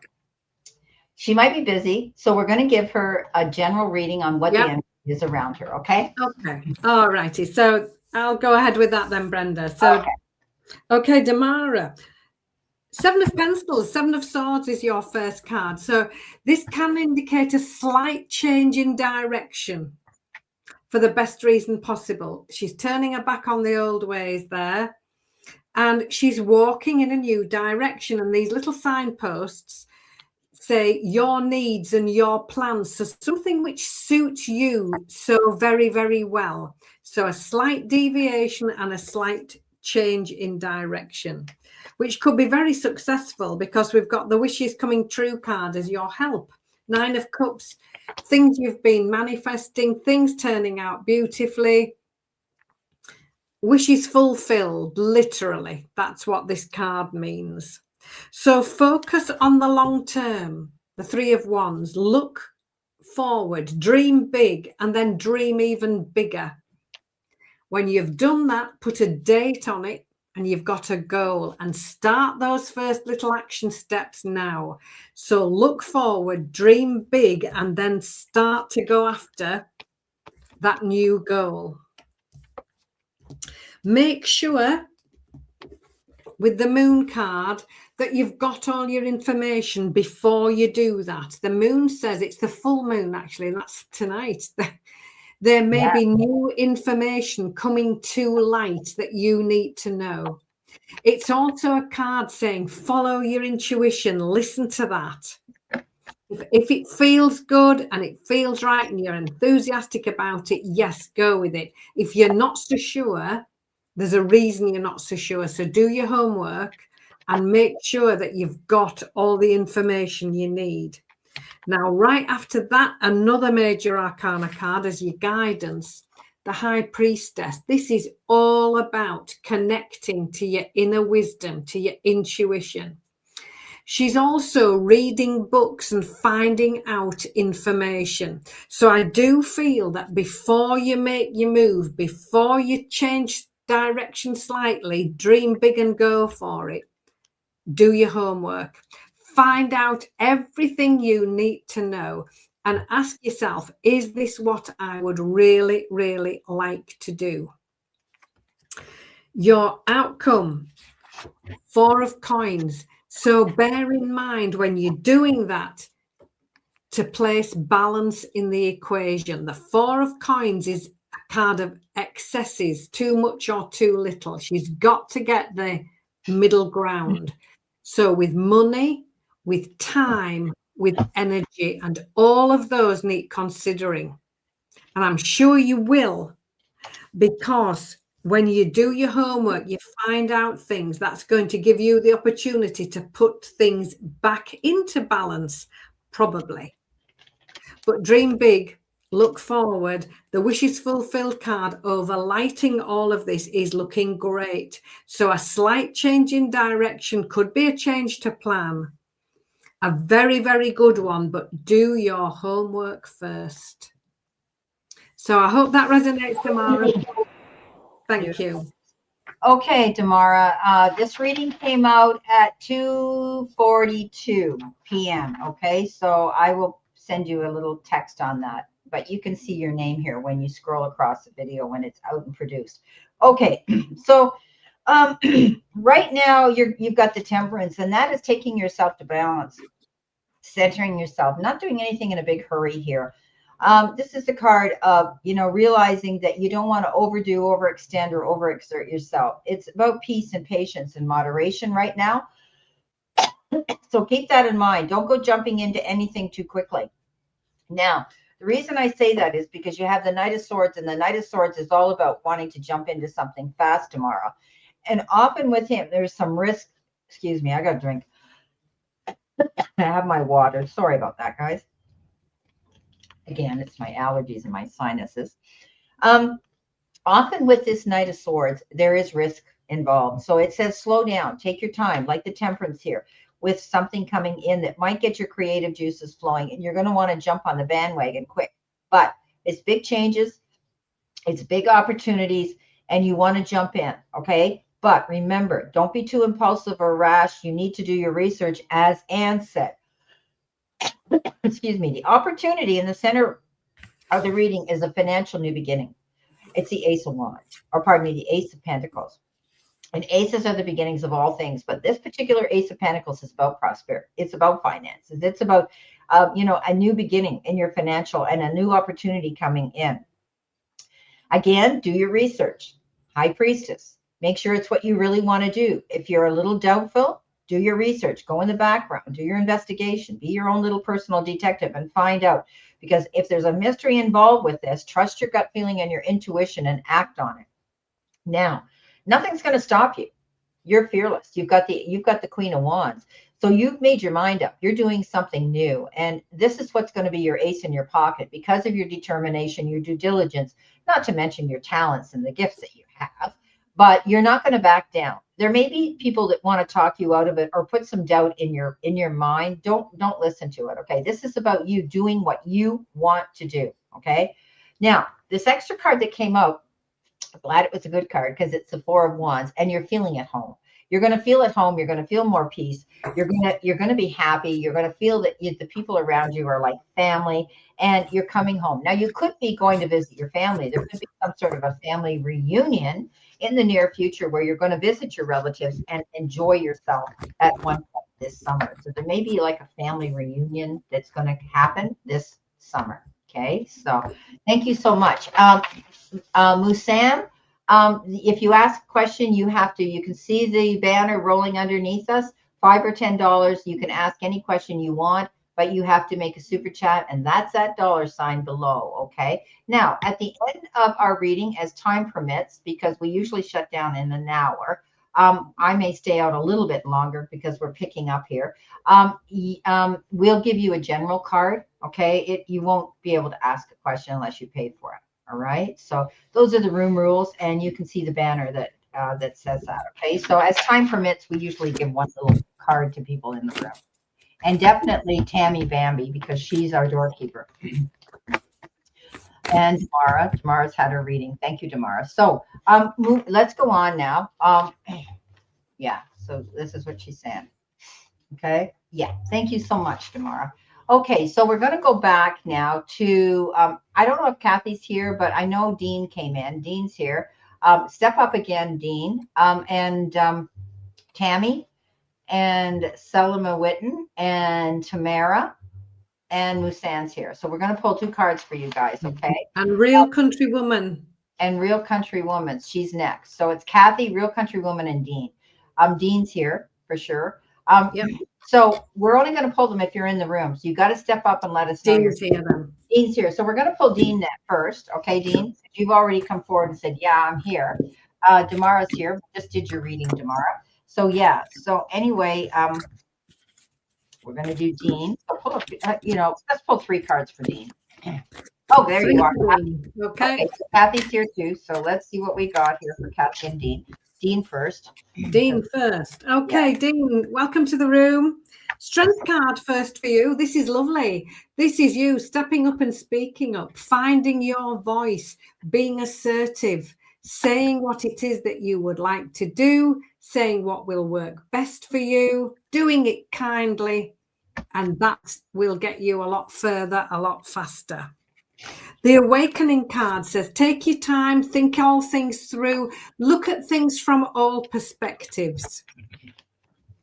A: she might be busy, so we're going to give her a general reading on what the energy is around her, okay?
B: Okay. All righty. So I'll go ahead with that then, Brenda. So, okay, Damara. 7 of Pentacles, 7 of Swords is your first card. So this can indicate a slight change in direction for the best reason possible. She's turning her back on the old ways there, and she's walking in a new direction. And these little signposts say your needs and your plans, so something which suits you so very, very well. So a slight deviation and a slight change in direction, which could be very successful because we've got the wishes coming true card as your help. 9 of Cups, things you've been manifesting, things turning out beautifully, wishes fulfilled, literally. That's what this card means. So focus on the long term, the 3 of Wands. Look forward, dream big, and then dream even bigger. When you've done that, put a date on it, and you've got a goal, and start those first little action steps now. So look forward, dream big, and then start to go after that new goal. Make sure with the Moon card that you've got all your information before you do that. The Moon says it's the full moon, actually, and that's tonight. There may be new information coming to light that you need to know. It's also a card saying follow your intuition, listen to that. If it feels good and it feels right and you're enthusiastic about it, yes, go with it. If you're not so sure, there's a reason you're not so sure. So do your homework and make sure that you've got all the information you need. Now, right after that, another major arcana card as your guidance, the High Priestess. This is all about connecting to your inner wisdom, to your intuition. She's also reading books and finding out information. So I do feel that before you make your move, before you change direction slightly, dream big and go for it. Do your homework. Find out everything you need to know and ask yourself, is this what I would really, really like to do? Your outcome, 4 of Coins. So bear in mind when you're doing that to place balance in the equation. The 4 of Coins is a card of excesses, too much or too little. She's got to get the middle ground. So with money, with time, with energy, and all of those need considering. And I'm sure you will, because when you do your homework, you find out things that's going to give you the opportunity to put things back into balance, probably. But dream big, look forward. The wishes fulfilled card overlighting all of this is looking great. So a slight change in direction could be a change to plan. A very, very good one, but do your homework first. So I hope that resonates, Tamara. Thank you.
A: Okay, Damara, this reading came out at 2:42 p.m. Okay, so I will send you a little text on that, but you can see your name here when you scroll across the video when it's out and produced. Okay, so right now you've got the Temperance, and that is taking yourself to balance, centering yourself, not doing anything in a big hurry here. This is the card of, realizing that you don't want to overdo, overextend, or overexert yourself. It's about peace and patience and moderation right now. So keep that in mind. Don't go jumping into anything too quickly. Now, the reason I say that is because you have the Knight of Swords, and the Knight of Swords is all about wanting to jump into something fast tomorrow. And often with him, there's some risk. Excuse me, I got a drink. I have my water. Sorry about that, guys. Again, it's my allergies and my sinuses. Often with this Knight of Swords, there is risk involved. So it says slow down, take your time, like the temperance here, with something coming in that might get your creative juices flowing, and you're going to want to jump on the bandwagon quick. But it's big changes, it's big opportunities, and you want to jump in, okay? But remember, don't be too impulsive or rash. You need to do your research, as Anne said. Excuse me. The opportunity in the center of the reading is a financial new beginning. It's the Ace of Wands, or pardon me, the Ace of Pentacles. And aces are the beginnings of all things, but this particular Ace of Pentacles is about prosperity. It's about finances. It's about, a new beginning in your financial and a new opportunity coming in. Again, do your research. High Priestess. Make sure it's what you really want to do. If you're a little doubtful, do your research. Go in the background. Do your investigation. Be your own little personal detective and find out. Because if there's a mystery involved with this, trust your gut feeling and your intuition and act on it. Now, nothing's going to stop you. You're fearless. You've got the Queen of Wands. So you've made your mind up. You're doing something new. And this is what's going to be your ace in your pocket because of your determination, your due diligence, not to mention your talents and the gifts that you have. But you're not going to back down. There may be people that want to talk you out of it or put some doubt in your mind. Don't listen to it. Okay. This is about you doing what you want to do. Okay. Now, this extra card that came out, I'm glad it was a good card because it's the Four of Wands and you're feeling at home. You're going to feel at home. You're going to feel more peace. You're going to be happy. You're going to feel that the people around you are like family and you're coming home. Now, you could be going to visit your family. There could be some sort of a family reunion in the near future where you're going to visit your relatives and enjoy yourself at one point this summer. So there may be like a family reunion that's going to happen this summer. Okay. So thank you so much. Musam, if you ask a question, you can see the banner rolling underneath us, $5 or $10. You can ask any question you want, but you have to make a super chat, and that's that $sign below. Okay. Now, at the end of our reading, as time permits, because we usually shut down in an hour, I may stay out a little bit longer because we're picking up here. We'll give you a general card. Okay. You won't be able to ask a question unless you pay for it. All right. So those are the room rules, and you can see the banner that says that. Okay. So as time permits, we usually give one little card to people in the room, and definitely Tammy Bambi because she's our doorkeeper. And Tamara's had her reading. Thank you, Tamara. So let's go on now. Yeah. So this is what she's saying. Okay. Yeah. Thank you so much, Tamara. Okay, so we're going to go back now to, I don't know if Kathy's here, but I know Dean came in. Dean's here. Step up again, Dean, and Tammy, and Selma Witten, and Tamara, and Musan's here. So we're going to pull 2 cards for you guys, okay?
B: And Real Country Woman.
A: And Real Country Woman, she's next. So it's Kathy, Real Country Woman, and Dean. Dean's here for sure.
B: Yep.
A: So we're only going to pull them if you're in the room. So you got to step up and let us know.
B: Dean's here then.
A: Dean's here. So we're going to pull Dean first. Okay, Dean? You've already come forward and said, yeah, I'm here. Damara's here. We just did your reading, Damara. So yeah. So anyway, we're going to do Dean. So pull up, let's pull 3 cards for Dean. Oh, there you are. Okay. So Kathy's here too. So let's see what we got here for Kathy and Dean. Dean first.
B: Dean first. Okay, yeah. Dean, welcome to the room. Strength card first for you. This is lovely. This is you stepping up and speaking up, finding your voice, being assertive, saying what it is that you would like to do, saying what will work best for you, doing it kindly, and that will get you a lot further, a lot faster. The Awakening card says, take your time, think all things through, look at things from all perspectives.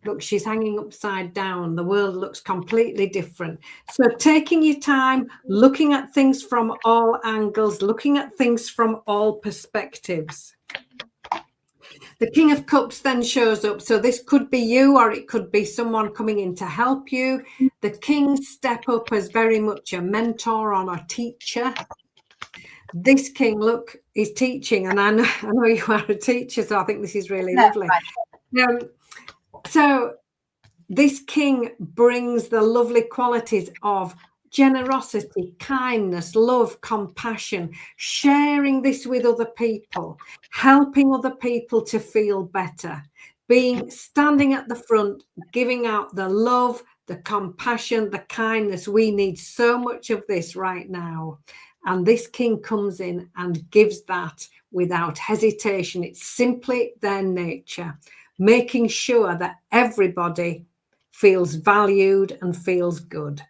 B: Look, she's hanging upside down. The world looks completely different. So taking your time, looking at things from all angles, looking at things from all perspectives. The King of Cups then shows up. So this could be you, or it could be someone coming in to help you. The King step up as very much a mentor or a teacher. This King, look, is teaching, and I know you are a teacher, so I think this is really lovely. So this King brings the lovely qualities of generosity, kindness, love, compassion, sharing this with other people, helping other people to feel better, standing at the front, giving out the love, the compassion, the kindness. We need so much of this right now. And this king comes in and gives that without hesitation. It's simply their nature, making sure that everybody feels valued and feels good.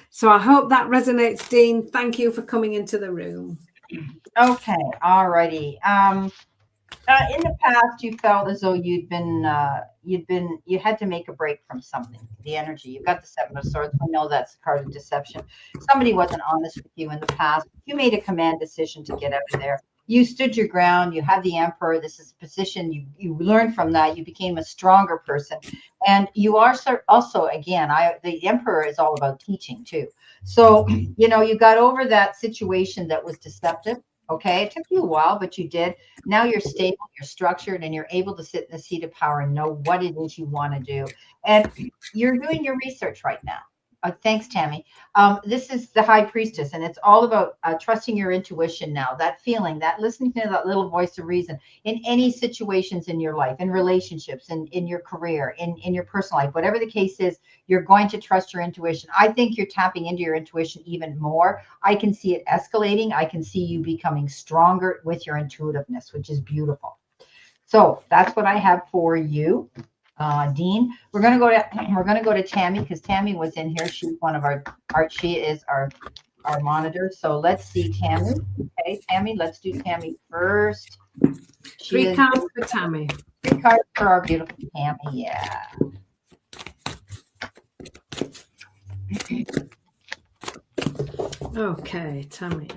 B: So I hope that resonates, Dean. Thank you for coming into the room.
A: Okay, all righty. In the past, you felt as though you had to make a break from something. The energy. You've got the Seven of Swords. We know that's a card of deception. Somebody wasn't honest with you in the past. You made a command decision to get out of there. You stood your ground. You had the Emperor. This is a position. You learned from that. You became a stronger person, and you are also again. The Emperor is all about teaching too. So you got over that situation that was deceptive. Okay, it took you a while, but you did. Now you're stable, you're structured, and you're able to sit in the seat of power and know what it is you want to do. And you're doing your research right now. Thanks, Tammy. This is the High Priestess, and it's all about trusting your intuition now, that feeling, that listening to that little voice of reason in any situations in your life, in relationships, in your career, in your personal life, whatever the case is, you're going to trust your intuition. I think you're tapping into your intuition even more. I can see it escalating. I can see you becoming stronger with your intuitiveness, which is beautiful. So that's what I have for you. Dean, we're going to go to Tammy, because Tammy was in here. She's one of she is our monitor. So let's see Tammy. Okay, Tammy, let's do Tammy first.
B: Three cards for Tammy.
A: 3 cards for our beautiful Tammy. Yeah.
B: Okay, Tammy.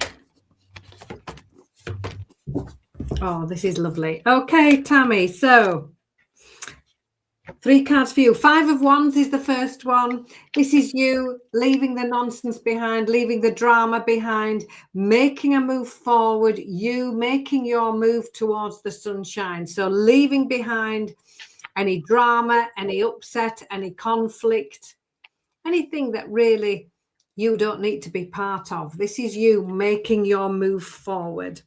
B: Oh, this is lovely. Okay, Tammy. So 3 cards for you. 5 of Wands is the first one. This is you leaving the nonsense behind, leaving the drama behind, making a move forward, you making your move towards the sunshine. So leaving behind any drama, any upset, any conflict, anything that really you don't need to be part of. This is you making your move forward.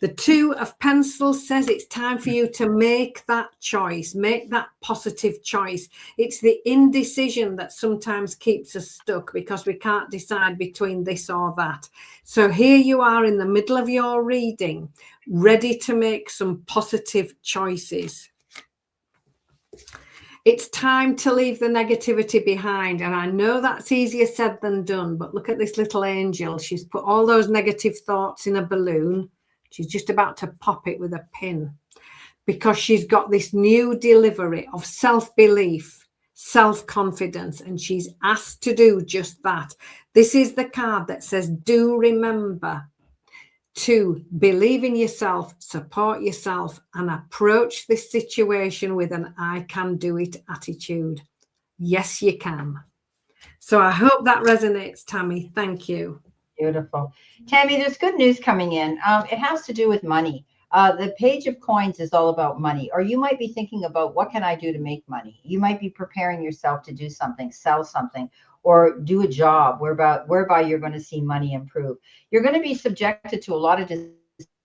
B: The 2 of Pentacles says it's time for you to make that choice, make that positive choice. It's the indecision that sometimes keeps us stuck because we can't decide between this or that. So here you are in the middle of your reading, ready to make some positive choices. It's time to leave the negativity behind. And I know that's easier said than done, but look at this little angel. She's put all those negative thoughts in a balloon. She's just about to pop it with a pin because she's got this new delivery of self-belief, self-confidence, and she's asked to do just that. This is the card that says, do remember to believe in yourself, support yourself, and approach this situation with an I can do it attitude. Yes, you can. So I hope that resonates, Tammy. Thank you.
A: Beautiful. Tammy, there's good news coming in. It has to do with money. The Page of Coins is all about money, or you might be thinking about what can I do to make money? You might be preparing yourself to do something, sell something, or do a job whereby you're going to see money improve. You're going to be subjected to a lot of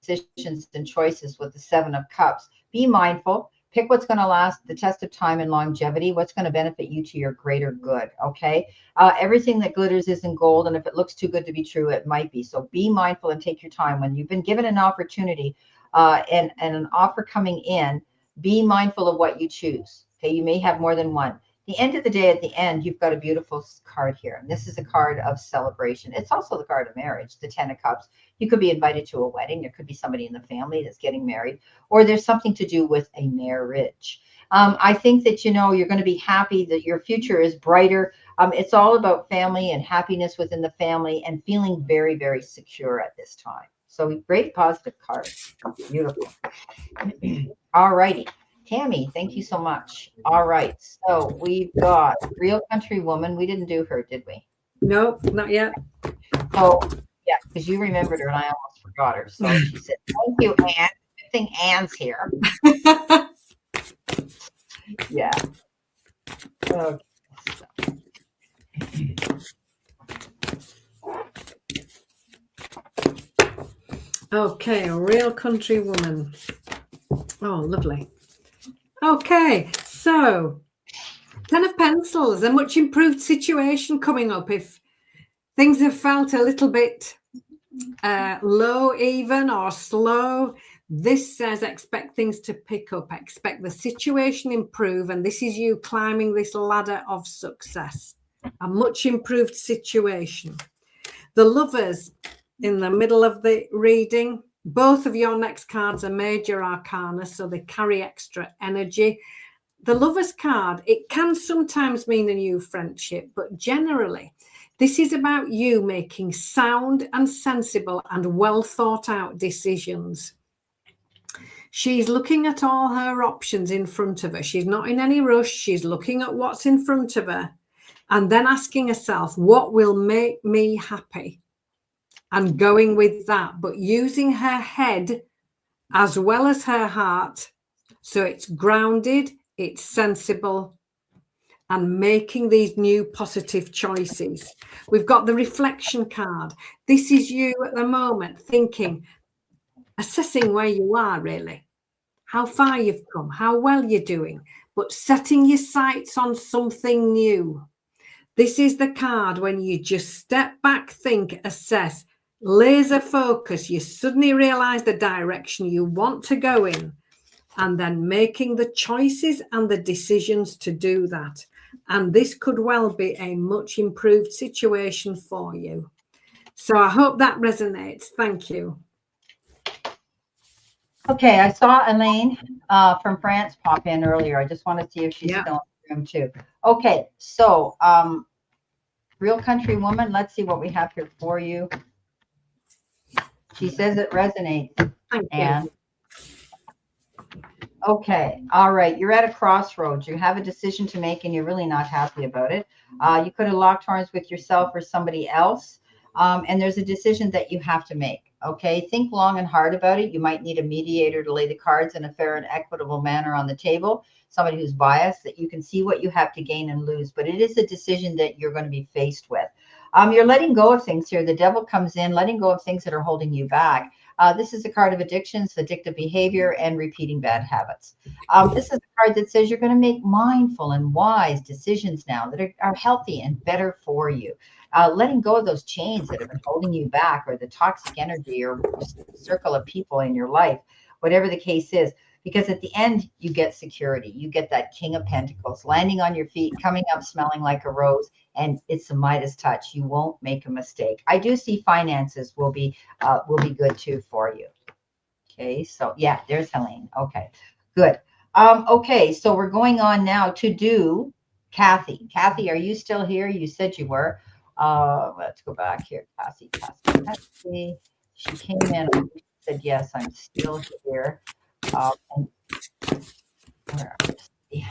A: decisions and choices with the 7 of Cups. Be mindful. Pick what's going to last the test of time and longevity, what's going to benefit you to your greater good, okay? Everything that glitters isn't gold, and if it looks too good to be true, it might be. So be mindful and take your time. When you've been given an opportunity and an offer coming in, be mindful of what you choose, okay? You may have more than one. The end of the day, at the end, you've got a beautiful card here. And this is a card of celebration. It's also the card of marriage, the 10 of Cups. You could be invited to a wedding. There could be somebody in the family that's getting married, or there's something to do with a marriage. I think that, you're going to be happy, that your future is brighter. It's all about family and happiness within the family and feeling very, very secure at this time. So great positive cards. Beautiful. All righty. Tammy, thank you so much. All right. So we've got Real Country Woman. We didn't do her, did we?
B: Nope, not yet.
A: Oh, yeah, because you remembered her and I almost forgot her. So she said, thank you, Anne. I think Anne's here. Yeah. Okay.
B: Okay, a real country woman. Oh, lovely. Okay, so 10 of Pencils, a much improved situation coming up. If things have felt a little bit low even or slow, this says expect things to pick up, expect the situation improve, and this is you climbing this ladder of success, a much improved situation. The Lovers in the middle of the reading, both of your next cards are major arcana, so they carry extra energy. The Lovers card, it can sometimes mean a new friendship, but generally this is about you making sound and sensible and well thought out decisions. She's looking at all her options in front of her. She's not in any rush. She's looking at what's in front of her and then asking herself, what will make me happy? And going with that, but using her head as well as her heart. So it's grounded, it's sensible, and making these new positive choices. We've got the reflection card. This is you at the moment thinking, assessing where you are really, how far you've come, how well you're doing, but setting your sights on something new. This is the card when you just step back, think, assess, laser focus, you suddenly realize the direction you want to go in, and then making the choices and the decisions to do that. And this could well be a much improved situation for you. So I hope that resonates. Thank you.
A: Okay, I saw Elaine from France pop in earlier. I just want to see if she's still in the room too. Okay, so real country woman, let's see what we have here for you. She says it resonates.
B: Thank you.
A: And okay, all right. You're at a crossroads. You have a decision to make and you're really not happy about it. You could have locked horns with yourself or somebody else. And there's a decision that you have to make. Okay, think long and hard about it. You might need a mediator to lay the cards in a fair and equitable manner on the table, somebody who's biased, that you can see what you have to gain and lose. But it is a decision that you're going to be faced with. You're letting go of things here. The devil comes in, letting go of things that are holding you back. This is a card of addictions, addictive behavior, and repeating bad habits. This is a card that says you're going to make mindful and wise decisions now that are healthy and better for you. Letting go of those chains that have been holding you back, or the toxic energy or circle of people in your life, whatever the case is. Because at the end, you get security. You get that King of Pentacles landing on your feet, coming up smelling like a rose, and it's a Midas touch. You won't make a mistake. I do see finances will be good too for you. Okay, so yeah, there's Helene. Okay, good. Okay, so we're going on now to do Kathy. Kathy, are you still here? You said you were. Let's go back here. Kathy. She came in and said, yes, I'm still here. And where are we?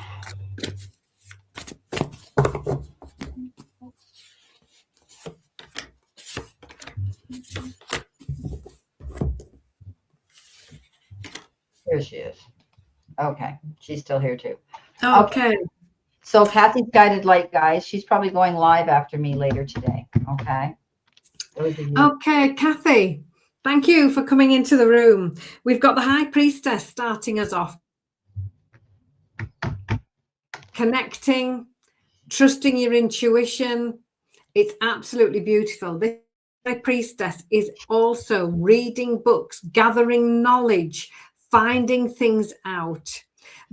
A: Here she is. Okay, she's still here too.
B: Okay.
A: So Kathy's guided light, guys. She's probably going live after me later today. Okay.
B: Okay, Kathy. Thank you for coming into the room. We've got the High Priestess starting us off. Connecting, trusting your intuition. It's absolutely beautiful. This High Priestess is also reading books, gathering knowledge, finding things out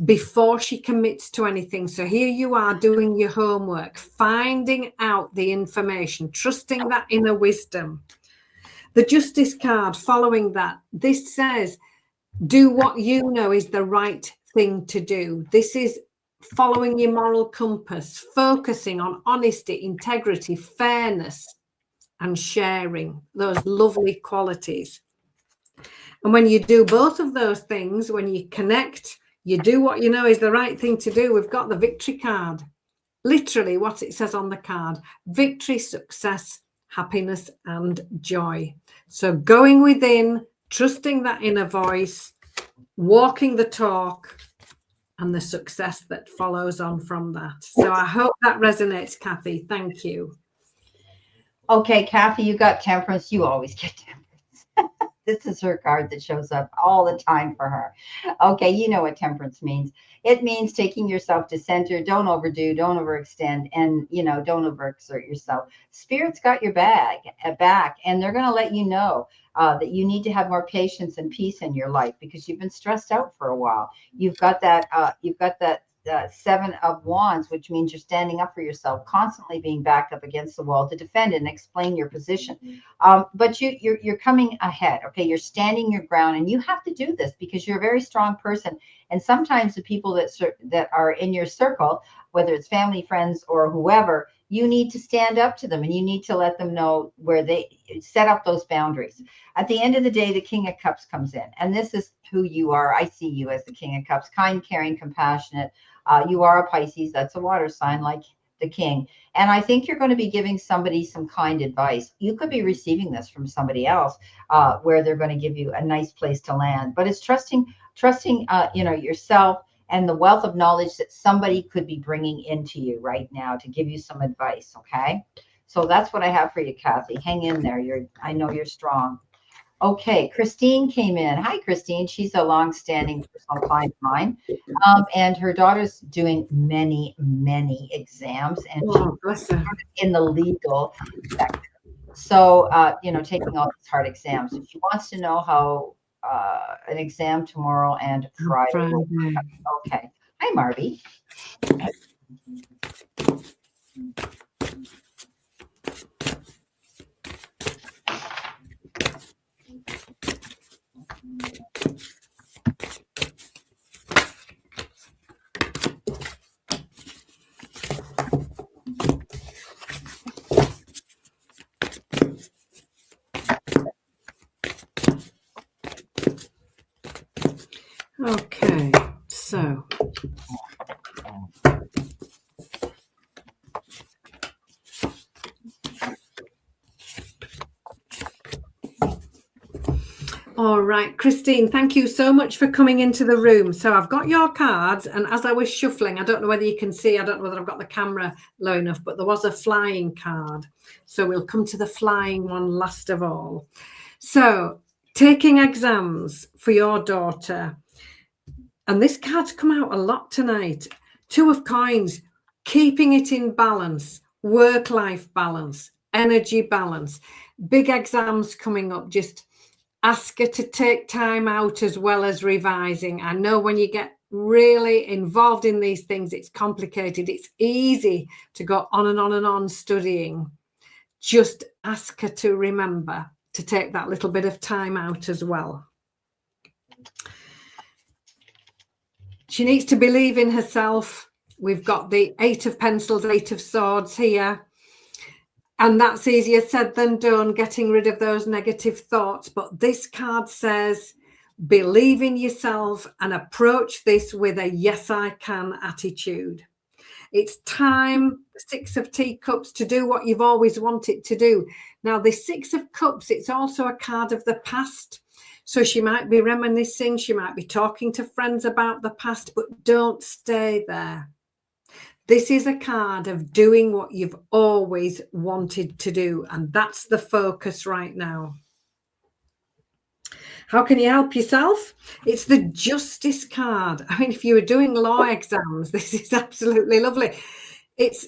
B: before she commits to anything. So here you are doing your homework, finding out the information, trusting that inner wisdom. The Justice card following that, this says, do what you know is the right thing to do. This is following your moral compass, focusing on honesty, integrity, fairness, and sharing, those lovely qualities. And when you do both of those things, when you connect, you do what you know is the right thing to do. We've got the Victory card, literally what it says on the card: victory, success, happiness, and joy. So going within, trusting that inner voice, walking the talk, and the success that follows on from that. So I hope that resonates, Kathy. Thank you.
A: Okay, Kathy, you got Temperance. You always get Temperance. This is her card that shows up all the time for her. Okay, you know what temperance means. It means taking yourself to center. Don't overdo, don't overextend, and don't overexert yourself. Spirit's got your back, and they're going to let you know that you need to have more patience and peace in your life because you've been stressed out for a while. You've got that. Seven of Wands, which means you're standing up for yourself, constantly being backed up against the wall to defend and explain your position. But you're coming ahead. Okay, you're standing your ground, and you have to do this because you're a very strong person. And sometimes the people that are in your circle, whether it's family, friends, or whoever, you need to stand up to them, and you need to let them know where they set up those boundaries. At the end of the day, the King of Cups comes in, and this is who you are. I see you as the King of Cups, kind, caring, compassionate. You are a Pisces. That's a water sign like the King. And I think you're going to be giving somebody some kind advice. You could be receiving this from somebody else where they're going to give you a nice place to land. But it's trusting yourself and the wealth of knowledge that somebody could be bringing into you right now to give you some advice. Okay. So that's what I have for you, Kathy. Hang in there. I know you're strong. Okay, Christine came in. Hi, Christine. She's a long-standing personal client of mine, and her daughter's doing many, many exams, and she's in the legal sector. So, taking all these hard exams. And she wants to know how an exam tomorrow and Friday. Okay. Hi, Marby.
B: Okay, so all right, Christine, thank you so much for coming into the room. So I've got your cards, and as I was shuffling, I don't know whether you can see, I don't know whether I've got the camera low enough, but there was a flying card. So we'll come to the flying one last of all. So taking exams for your daughter. And this card's come out a lot tonight. Two of Coins, keeping it in balance, work-life balance, energy balance, big exams coming up. Just ask her to take time out as well as revising. I know when you get really involved in these things, it's complicated. It's easy to go on and on and on studying. Just ask her to remember to take that little bit of time out as well. She needs to believe in herself. We've got the 8 of Pentacles, 8 of Swords here. And that's easier said than done, getting rid of those negative thoughts. But this card says, believe in yourself and approach this with a yes, I can attitude. It's time, 6 of Teacups, to do what you've always wanted to do. Now, the 6 of Cups, it's also a card of the past. So she might be reminiscing, she might be talking to friends about the past, but don't stay there. This is a card of doing what you've always wanted to do, and that's the focus right now. How can you help yourself? It's the Justice card. I mean, if you were doing law exams, this is absolutely lovely. It's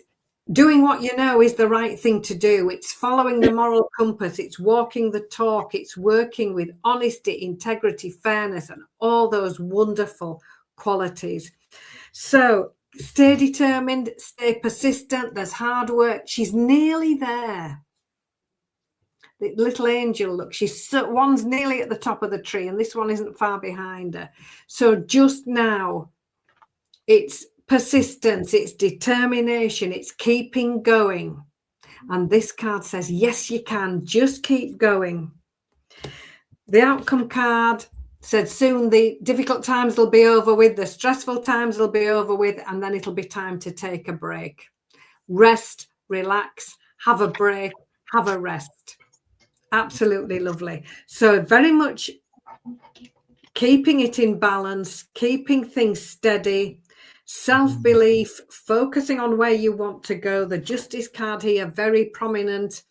B: doing what you know is the right thing to do. It's following the moral compass. It's walking the talk. It's working with honesty, integrity, fairness, and all those wonderful qualities. So stay determined, stay persistent. There's hard work. She's nearly there. The little angel, look, one's nearly at the top of the tree, and this one isn't far behind her. So just now, it's persistence, it's determination, it's keeping going. And this card says, yes, you can. Just keep going. The outcome card said soon the difficult times will be over with, the stressful times will be over with, and then it'll be time to take a break. Rest, relax, have a break, have a rest. Absolutely lovely. So very much keeping it in balance, keeping things steady, self-belief, focusing on where you want to go. The Justice card here, very prominent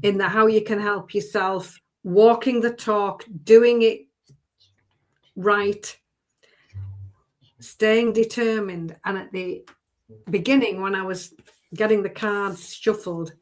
B: in the how you can help yourself, walking the talk, doing it right, staying determined. And at the beginning, when I was getting the cards shuffled,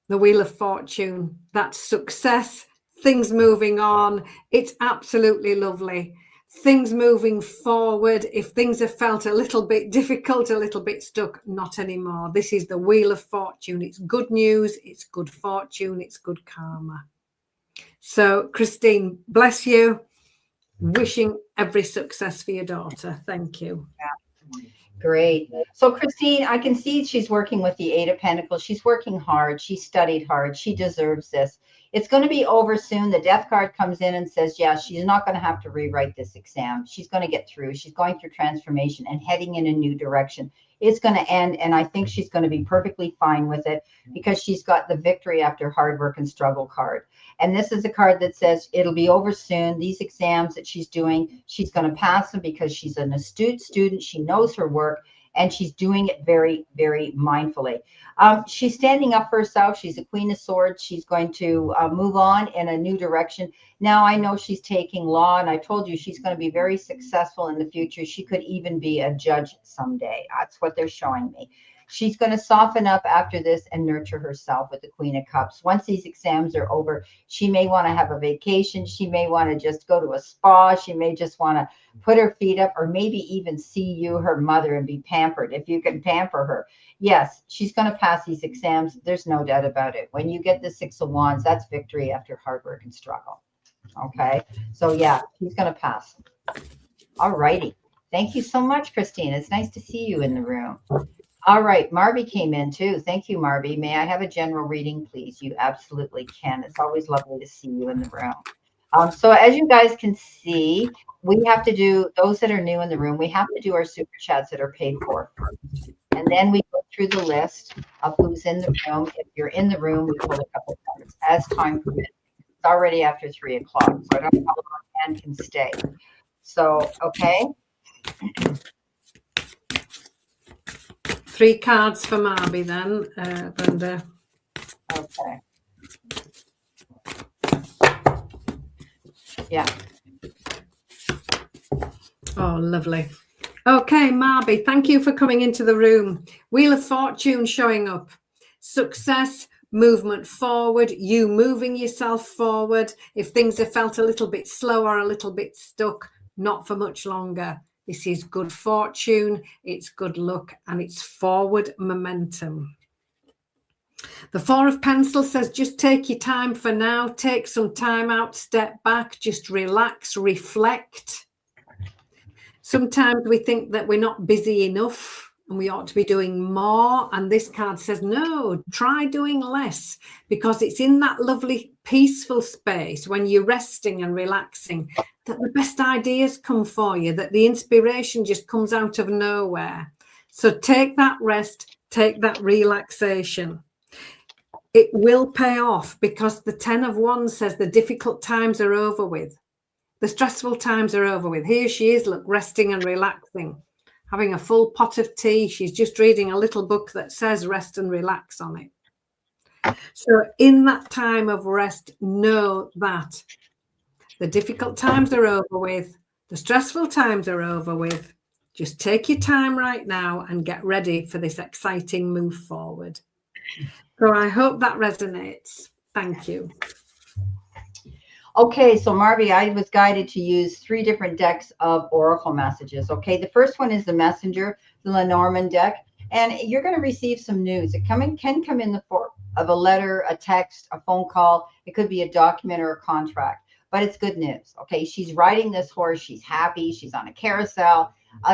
B: the Wheel of Fortune, that's success, things moving on. It's absolutely lovely. Things moving forward. If things have felt a little bit difficult, a little bit stuck, not anymore. This is the Wheel of Fortune. It's good news, it's good fortune, it's good karma. So, Christine, bless you. Wishing every success for your daughter. Thank you.
A: Great. So Christine, I can see she's working with the Eight of Pentacles. She's working hard. She studied hard. She deserves this. It's going to be over soon. The Death card comes in and says, yeah, she's not going to have to rewrite this exam. She's going to get through. She's going through transformation and heading in a new direction. It's going to end, and I think she's going to be perfectly fine with it because she's got the victory after hard work and struggle card. And this is a card that says it'll be over soon. These exams that she's doing, she's going to pass them because she's an astute student. She knows her work, and she's doing it very, very mindfully. She's standing up for herself. She's a Queen of Swords. She's going to move on in a new direction. Now I know she's taking law, and I told you she's going to be very successful in the future. She could even be a judge someday. That's what they're showing me. She's going to soften up after this and nurture herself with the Queen of Cups. Once these exams are over, she may want to have a vacation. She may want to just go to a spa. She may just want to put her feet up, or maybe even see you, her mother, and be pampered if you can pamper her. Yes, she's going to pass these exams. There's no doubt about it. When you get the Six of Wands, that's victory after hard work and struggle. Okay. So yeah, she's going to pass. All righty. Thank you so much, Christine. It's nice to see you in the room. All right, Marby came in too. Thank you, Marby. May I have a general reading, please? You absolutely can. It's always lovely to see you in the room. So as you guys can see, we have to do, those that are new in the room, we have to do our super chats that are paid for first. And then we go through the list of who's in the room. If you're in the room, we pull a couple cards as time permits. It's already after 3 o'clock, so I don't know how long Anne can stay. So, okay.
B: 3 cards for Marby then, Brenda.
A: Okay. Yeah.
B: Oh, lovely. Okay, Marby, thank you for coming into the room. Wheel of Fortune showing up. Success, movement forward, you moving yourself forward. If things have felt a little bit slow or a little bit stuck, not for much longer. This is good fortune, it's good luck, and it's forward momentum. The 4 of Pentacles says just take your time for now. Take some time out, step back, just relax, reflect. Sometimes we think that we're not busy enough and we ought to be doing more. And this card says, no, try doing less, because it's in that lovely peaceful space when you're resting and relaxing that the best ideas come for you, that the inspiration just comes out of nowhere. So take that rest, take that relaxation. It will pay off, because the 10 of Wands says the difficult times are over with. The stressful times are over with. Here she is, look, resting and relaxing, having a full pot of tea. She's just reading a little book that says rest and relax on it. So in that time of rest, know that the difficult times are over with. The stressful times are over with. Just take your time right now and get ready for this exciting move forward. So I hope that resonates. Thank you.
A: Okay, so Marby, I was guided to use 3 different decks of oracle messages. Okay, the first one is the Messenger, the Lenormand deck, and you're going to receive some news. It can come in the form of a letter, a text, a phone call. It could be a document or a contract, but it's good news. Okay, she's riding this horse. She's happy. She's on a carousel.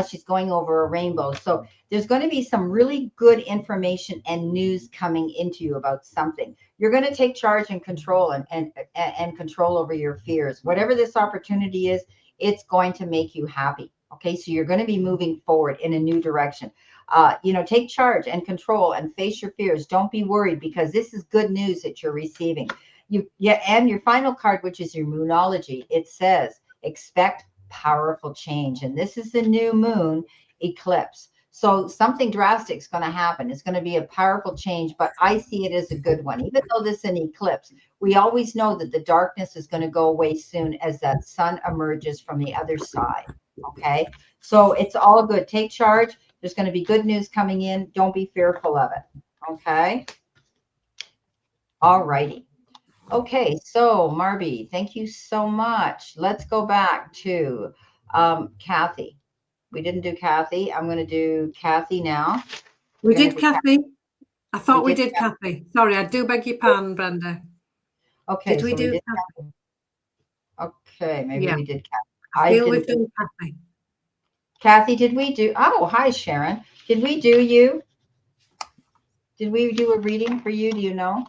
A: She's going over a rainbow. So there's going to be some really good information and news coming into you about something. You're going to take charge and control and control over your fears. Whatever this opportunity is, it's going to make you happy. Okay, so you're going to be moving forward in a new direction. Take charge and control and face your fears. Don't be worried, because this is good news that you're receiving. And your final card, which is your Moonology, it says expect powerful change, and this is the new moon eclipse. So something drastic is going to happen. It's going to be a powerful change, but I see it as a good one. Even though this is an eclipse, we always know that the darkness is going to go away soon as that sun emerges from the other side. Okay. So it's all good. Take charge. There's going to be good news coming in. Don't be fearful of it. Okay. All righty. Okay. So Marby, thank you so much. Let's go back to Kathy. We didn't do Kathy. I'm going to do Kathy now.
B: We did Kathy. I thought we did Kathy. Sorry, I do beg your pardon, Brenda.
A: Okay,
B: did we do
A: Kathy? Okay, maybe we did Kathy.
B: I feel we've done Kathy.
A: Kathy, did we do? Oh, hi, Sharon. Did we do you? Did we do a reading for you? Do you know?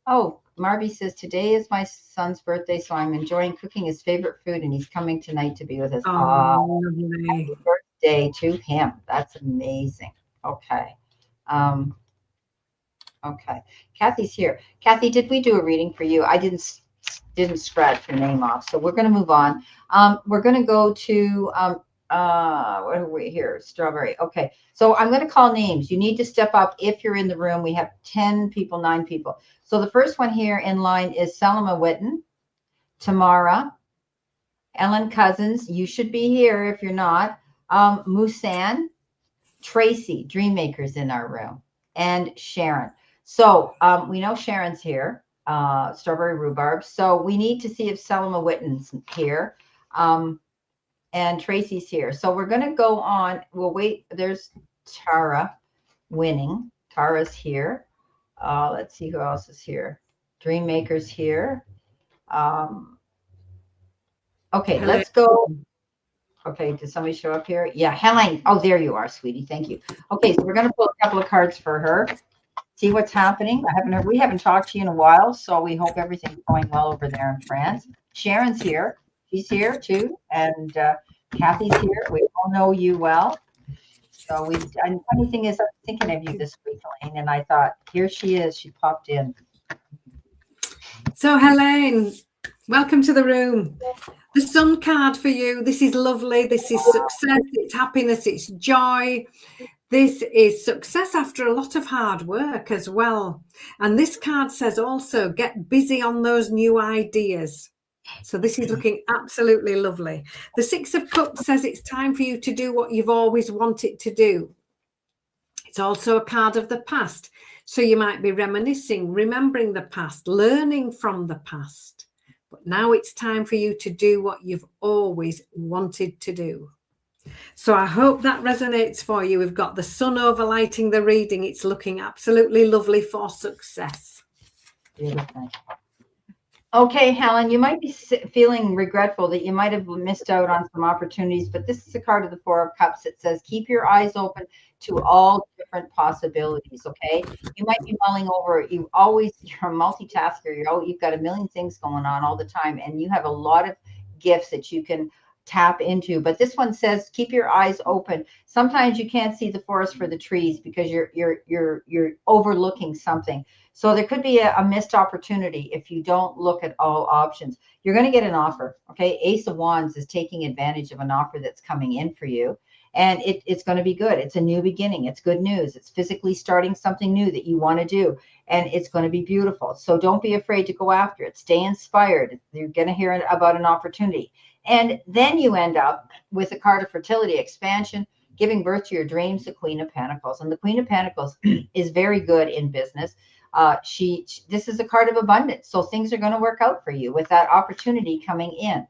A: Oh, Marby says, today is my son's birthday, so I'm enjoying cooking his favorite food, and he's coming tonight to be with us.
B: Oh,
A: happy birthday to him. That's amazing. Okay. Okay. Kathy's here. Kathy, did we do a reading for you? I didn't scratch your name off, so we're going to move on. We're going to go to what are we here? Strawberry. Okay. So I'm going to call names. You need to step up if you're in the room. We have 10 people, 9 people. So the first one here in line is Selma Witten, Tamara, Ellen Cousins. You should be here if you're not. Musan, Tracy, Dreammaker's in our room, and Sharon. So we know Sharon's here, Strawberry Rhubarb. So we need to see if Selma Witten's here. And Tracy's here. So we're going to go on. We'll wait. There's Tara winning. Tara's here. Let's see who else is here. Dreammaker's here. Okay, Hello. Let's go. Okay, did somebody show up here? Yeah, Helen. Oh, there you are, sweetie. Thank you. Okay, so we're going to pull a couple of cards for her. See what's happening. We haven't talked to you in a while, so we hope everything's going well over there in France. Sharon's here. She's here too, and Kathy's here. We all know you well. So and funny thing is, I was thinking of you this week, Elaine, and I thought, here she is. She popped in.
B: So, Helene, welcome to the room. The Sun card for you. This is lovely. This is success. It's happiness. It's joy. This is success after a lot of hard work as well. And this card says also, get busy on those new ideas. So this is looking absolutely lovely. The Six of Cups says it's time for you to do what you've always wanted to do. It's also a card of the past. So you might be reminiscing, remembering the past, learning from the past. But now it's time for you to do what you've always wanted to do. So I hope that resonates for you. We've got the sun overlighting the reading. It's looking absolutely lovely for success.
A: Beautiful. Okay, Helen, you might be feeling regretful that you might have missed out on some opportunities, but this is a card of the Four of Cups. It says, keep your eyes open to all different possibilities, okay? You might be mulling over, you're a multitasker, you've got a million things going on all the time, and you have a lot of gifts that you can tap into. But this one says, keep your eyes open. Sometimes you can't see the forest for the trees because you're overlooking something. So there could be a missed opportunity if you don't look at all options. You're going to get an offer. Okay. Ace of Wands is taking advantage of an offer that's coming in for you. And it's going to be good. It's a new beginning. It's good news. It's physically starting something new that you want to do. And it's going to be beautiful. So don't be afraid to go after it. Stay inspired. You're going to hear about an opportunity. And then you end up with a card of fertility, expansion, giving birth to your dreams, the Queen of Pentacles. And the Queen of Pentacles is very good in business. This is a card of abundance. So things are going to work out for you with that opportunity coming in.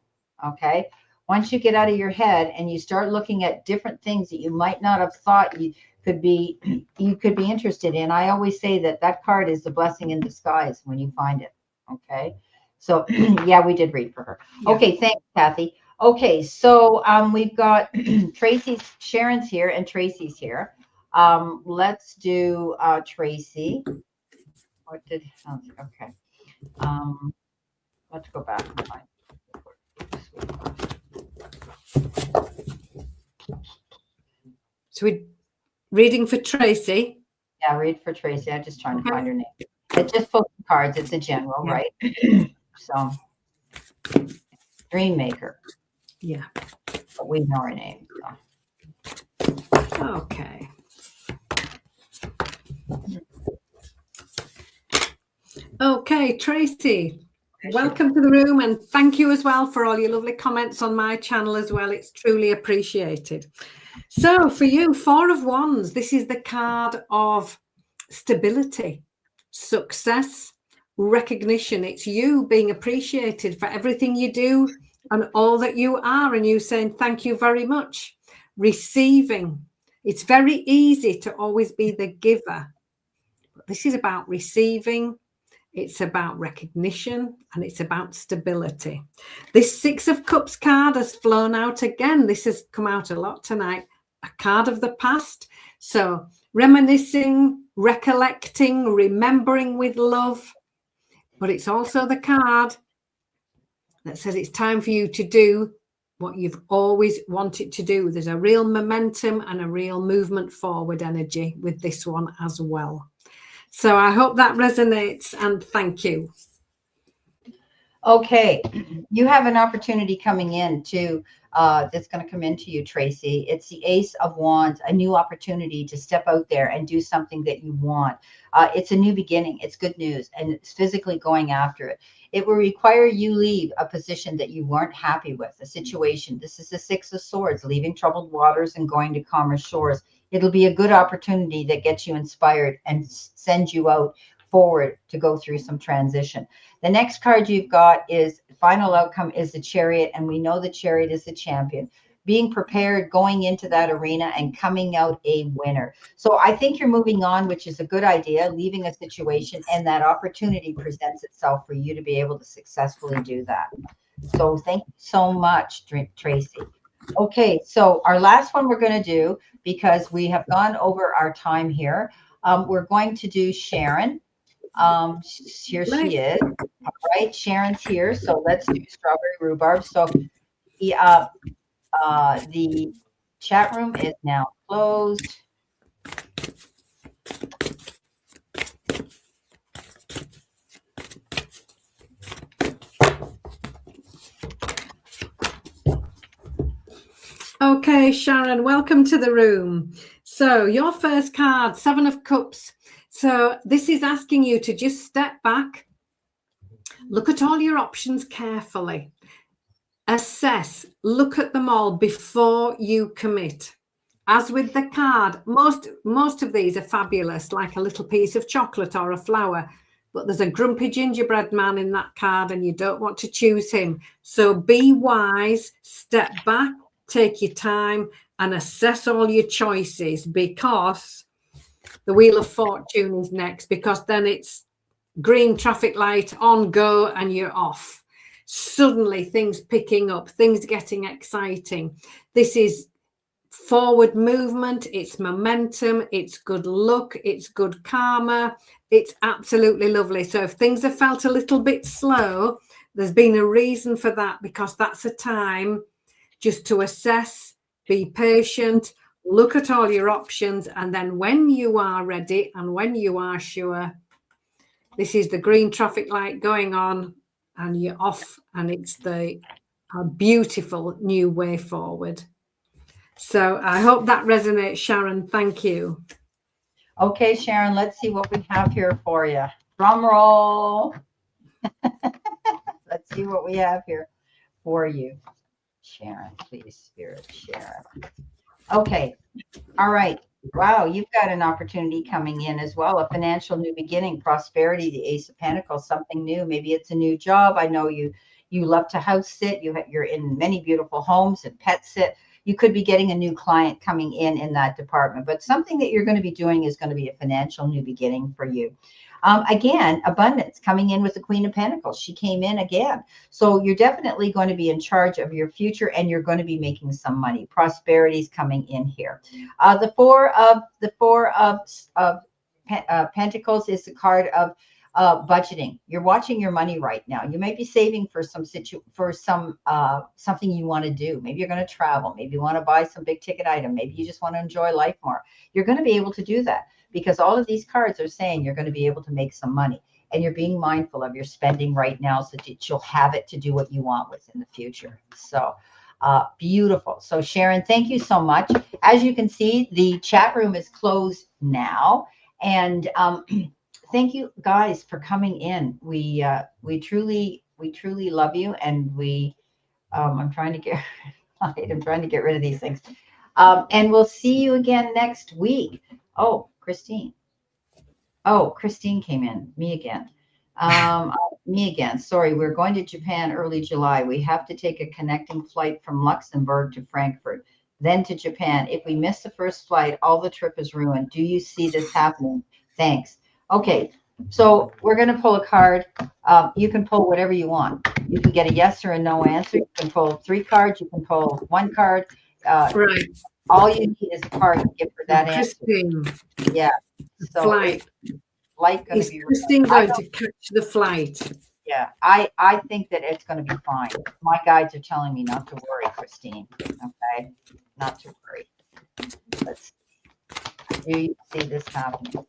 A: Okay. Once you get out of your head and you start looking at different things that you might not have thought you could be interested in. I always say that card is the blessing in disguise when you find it. Okay. So yeah, we did read for her. Yeah. Okay. Thanks, Kathy. Okay. So we've got Sharon's here and Tracy's here. Let's do Tracy. Okay. Let's go back and find.
B: So we're reading for Tracy.
A: Yeah, read for Tracy. I'm just trying to find her name. It's just full of cards. It's a general, yeah. Right? So, Dreammaker.
B: Yeah.
A: But we know her name. So.
B: Okay. Okay, Tracy, welcome to the room, and thank you as well for all your lovely comments on my channel as well. It's truly appreciated. So for you, 4 of Wands, this is the card of stability, success, recognition. It's you being appreciated for everything you do and all that you are, and you saying thank you very much. Receiving. It's very easy to always be the giver, but this is about receiving. It's about recognition, and it's about stability. This 6 of Cups card has flown out again. This has come out a lot tonight. A card of the past. So reminiscing, recollecting, remembering with love. But it's also the card that says it's time for you to do what you've always wanted to do. There's a real momentum and a real movement forward energy with this one as well. So I hope that resonates, and thank you.
A: Okay, you have an opportunity coming in to that's going to come into you, Tracy. It's the Ace of Wands, a new opportunity to step out there and do something that you want. It's a new beginning. It's good news, and it's physically going after it. It will require you leave a position that you weren't happy with, a situation. This is the 6 of Swords, leaving troubled waters and going to calmer shores. It'll be a good opportunity that gets you inspired and sends you out forward to go through some transition. The next card you've got is final outcome is the Chariot, and we know the Chariot is the champion. Being prepared, going into that arena and coming out a winner. So I think you're moving on, which is a good idea, leaving a situation, and that opportunity presents itself for you to be able to successfully do that. So thank you so much, Tracy. Okay, so our last one we're going to do, because we have gone over our time here, we're going to do Sharon. Here she is. All right, Sharon's here. So let's do strawberry rhubarb. So the chat room is now closed.
B: Okay, Sharon, welcome to the room. So your first card, 7 of Cups. So this is asking you to just step back, look at all your options carefully, assess, look at them all before you commit. As with the card, most of these are fabulous, like a little piece of chocolate or a flower, but there's a grumpy gingerbread man in that card and you don't want to choose him. So be wise, step back, take your time and assess all your choices, because the Wheel of Fortune is next, because then it's green traffic light, on, go, and you're off. Suddenly things picking up, things getting exciting. This is forward movement, it's momentum, it's good luck, it's good karma, it's absolutely lovely. So if things have felt a little bit slow, there's been a reason for that, because that's a time just to assess, be patient, look at all your options, and then when you are ready and when you are sure, this is the green traffic light going on and you're off, and it's a beautiful new way forward. So I hope that resonates, Sharon. Thank you.
A: Okay, Sharon, let's see what we have here for you. Drum roll. Let's see what we have here for you. Sharon, please, Spirit, Sharon. Okay. All right. Wow, you've got an opportunity coming in as well, a financial new beginning, prosperity, the Ace of Pentacles, something new. Maybe it's a new job. I know you love to house sit. You're in many beautiful homes and pet sit. You could be getting a new client coming in that department, but something that you're going to be doing is going to be a financial new beginning for you. Again, abundance coming in with the Queen of Pentacles. She came in again. So you're definitely going to be in charge of your future, and you're going to be making some money. Prosperity is coming in here. The four of Pentacles is the card of budgeting. You're watching your money right now. You might be saving for something you want to do. Maybe you're going to travel. Maybe you want to buy some big ticket item. Maybe you just want to enjoy life more. You're going to be able to do that, because all of these cards are saying you're going to be able to make some money, and you're being mindful of your spending right now so that you'll have it to do what you want with in the future. So Beautiful. So Sharon, thank you so much. As you can see, the chat room is closed now. And thank you guys for coming in. We truly love you. And I'm trying to get I'm trying to get rid of these things. And we'll see you again next week. Oh, Christine. Oh, Christine came in. Me again. Me again. Sorry, we're going to Japan early July. We have to take a connecting flight from Luxembourg to Frankfurt, then to Japan. If we miss the first flight, all the trip is ruined. Do you see this happening? Thanks. Okay, so we're going to pull a card. You can pull whatever you want. You can get a yes or a no answer. You can pull 3 cards. You can pull 1 card.
B: Right.
A: All you need is a card to give her that
B: Christine.
A: answer. Yeah. So
B: Flight.
A: Flight going
B: Is
A: to be
B: Christine going to catch the flight?
A: Yeah, I think that it's going to be fine. My guides are telling me not to worry, Christine. Okay, not to worry. Let's see. Do you see this happening?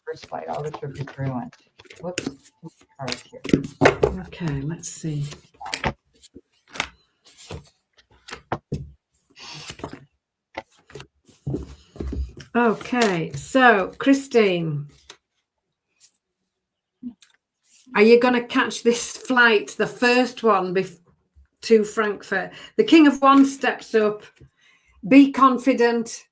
A: First flight, all the trip is ruined. Whoops. Cards here.
B: Okay, let's see. Okay, so Christine, are you going to catch this flight, the first one to Frankfurt? The King of Wands steps up. Be confident.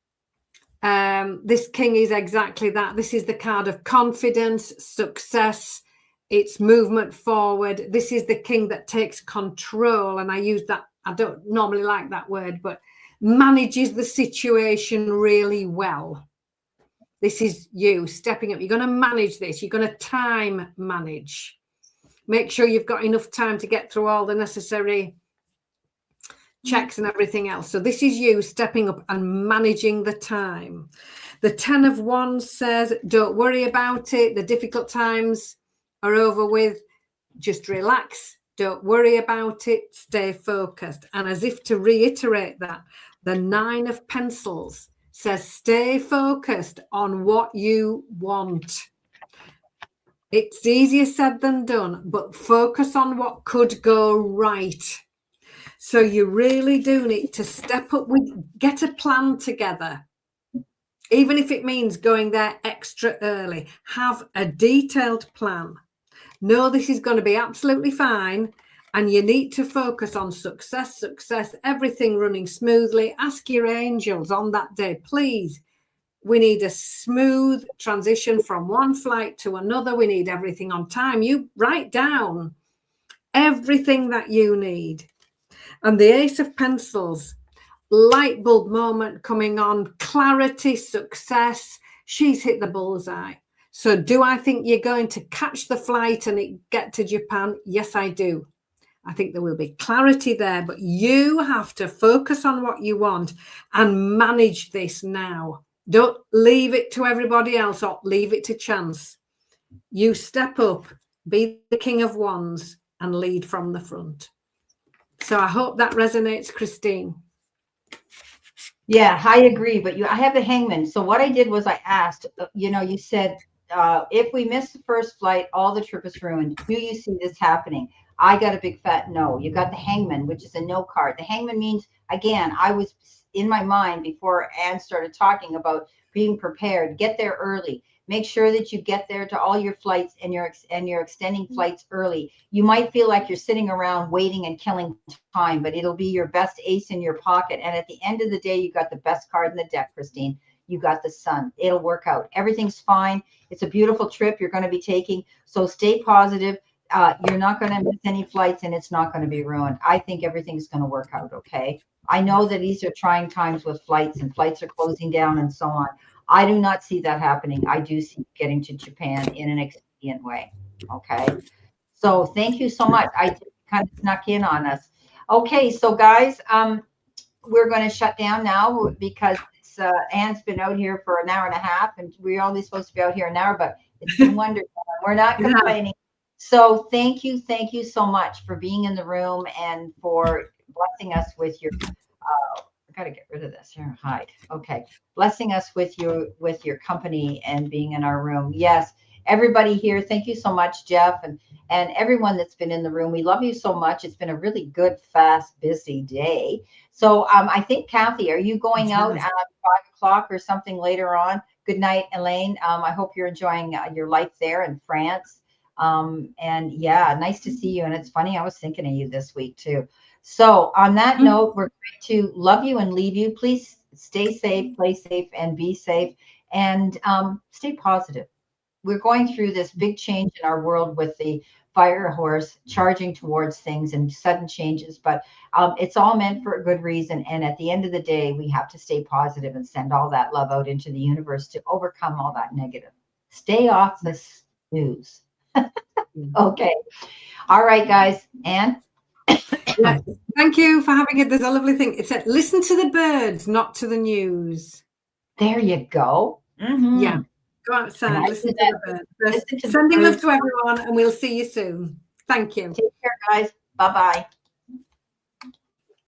B: This king is exactly that. This is the card of confidence, success. It's movement forward. This is the king that takes control. And I use that. I don't normally like that word, but manages the situation really well. This is you stepping up. You're going to manage this. You're going to time manage. Make sure you've got enough time to get through all the necessary checks and everything else. So this is you stepping up and managing the time. The 10 of Wands says, don't worry about it. The difficult times are over with. Just relax. Don't worry about it. Stay focused. And as if to reiterate that, the 9 of Pentacles says, stay focused on what you want. It's easier said than done, but focus on what could go right. So you really do need to step up get a plan together. Even if it means going there extra early, have a detailed plan. Know this is going to be absolutely fine. And you need to focus on success, everything running smoothly. Ask your angels on that day, please. We need a smooth transition from one flight to another. We need everything on time. You write down everything that you need. And the Ace of Pentacles, light bulb moment coming on, clarity, success. She's hit the bullseye. So do I think you're going to catch the flight and get to Japan? Yes, I do. I think there will be clarity there, but you have to focus on what you want and manage this now. Don't leave it to everybody else or leave it to chance. You step up, be the King of Wands and lead from the front. So I hope that resonates, Christine.
A: Yeah, I agree. But I have the Hangman. So what I did was I asked, you said, if we miss the first flight, all the trip is ruined. Do you see this happening? I got a big fat no. You got the Hangman, which is a no card. The Hangman means, again, I was in my mind before Anne started talking about being prepared. Get there early. Make sure that you get there to all your flights and you're extending flights early. You might feel like you're sitting around waiting and killing time, but it'll be your best ace in your pocket. And at the end of the day, you got the best card in the deck, Christine. You got the Sun. It'll work out. Everything's fine. It's a beautiful trip you're going to be taking. So stay positive. You're not going to miss any flights and it's not going to be ruined. I think everything's going to work out okay. I know that these are trying times with flights and flights are closing down and so on. I do not see that happening. I do see getting to Japan in an expedient way. Okay. So thank you so much. I kind of snuck in on us. Okay. So guys, we're going to shut down now because Anne's been out here for an hour and a half and we're only supposed to be out here an hour, but it's been wonderful. We're not complaining. So thank you so much for being in the room and for blessing us with your I gotta get rid of this here. Hide. Okay. Blessing us with your company and being in our room. Yes. Everybody here, thank you so much, Jeff and everyone that's been in the room. We love you so much. It's been a really good, fast, busy day. So I think, Kathy, are you going out at 5 o'clock or something later on? Good night, Elaine. I hope you're enjoying your life there in France. And yeah, nice to see you. And it's funny, I was thinking of you this week too. So on that note, we're going to love you and leave you. Please stay safe, play safe, and be safe, and stay positive. We're going through this big change in our world with the fire horse charging towards things and sudden changes, but it's all meant for a good reason. And at the end of the day, we have to stay positive and send all that love out into the universe to overcome all that negative. Stay off the snooze. Okay. All right, guys. Anne?
B: Yeah. Thank you for having it. There's a lovely thing. It said, listen to the birds, not to the news.
A: There you go.
B: Yeah. Go outside, listen to the birds. Sending love to everyone, and we'll see you soon. Thank you.
A: Take care, guys. Bye-bye.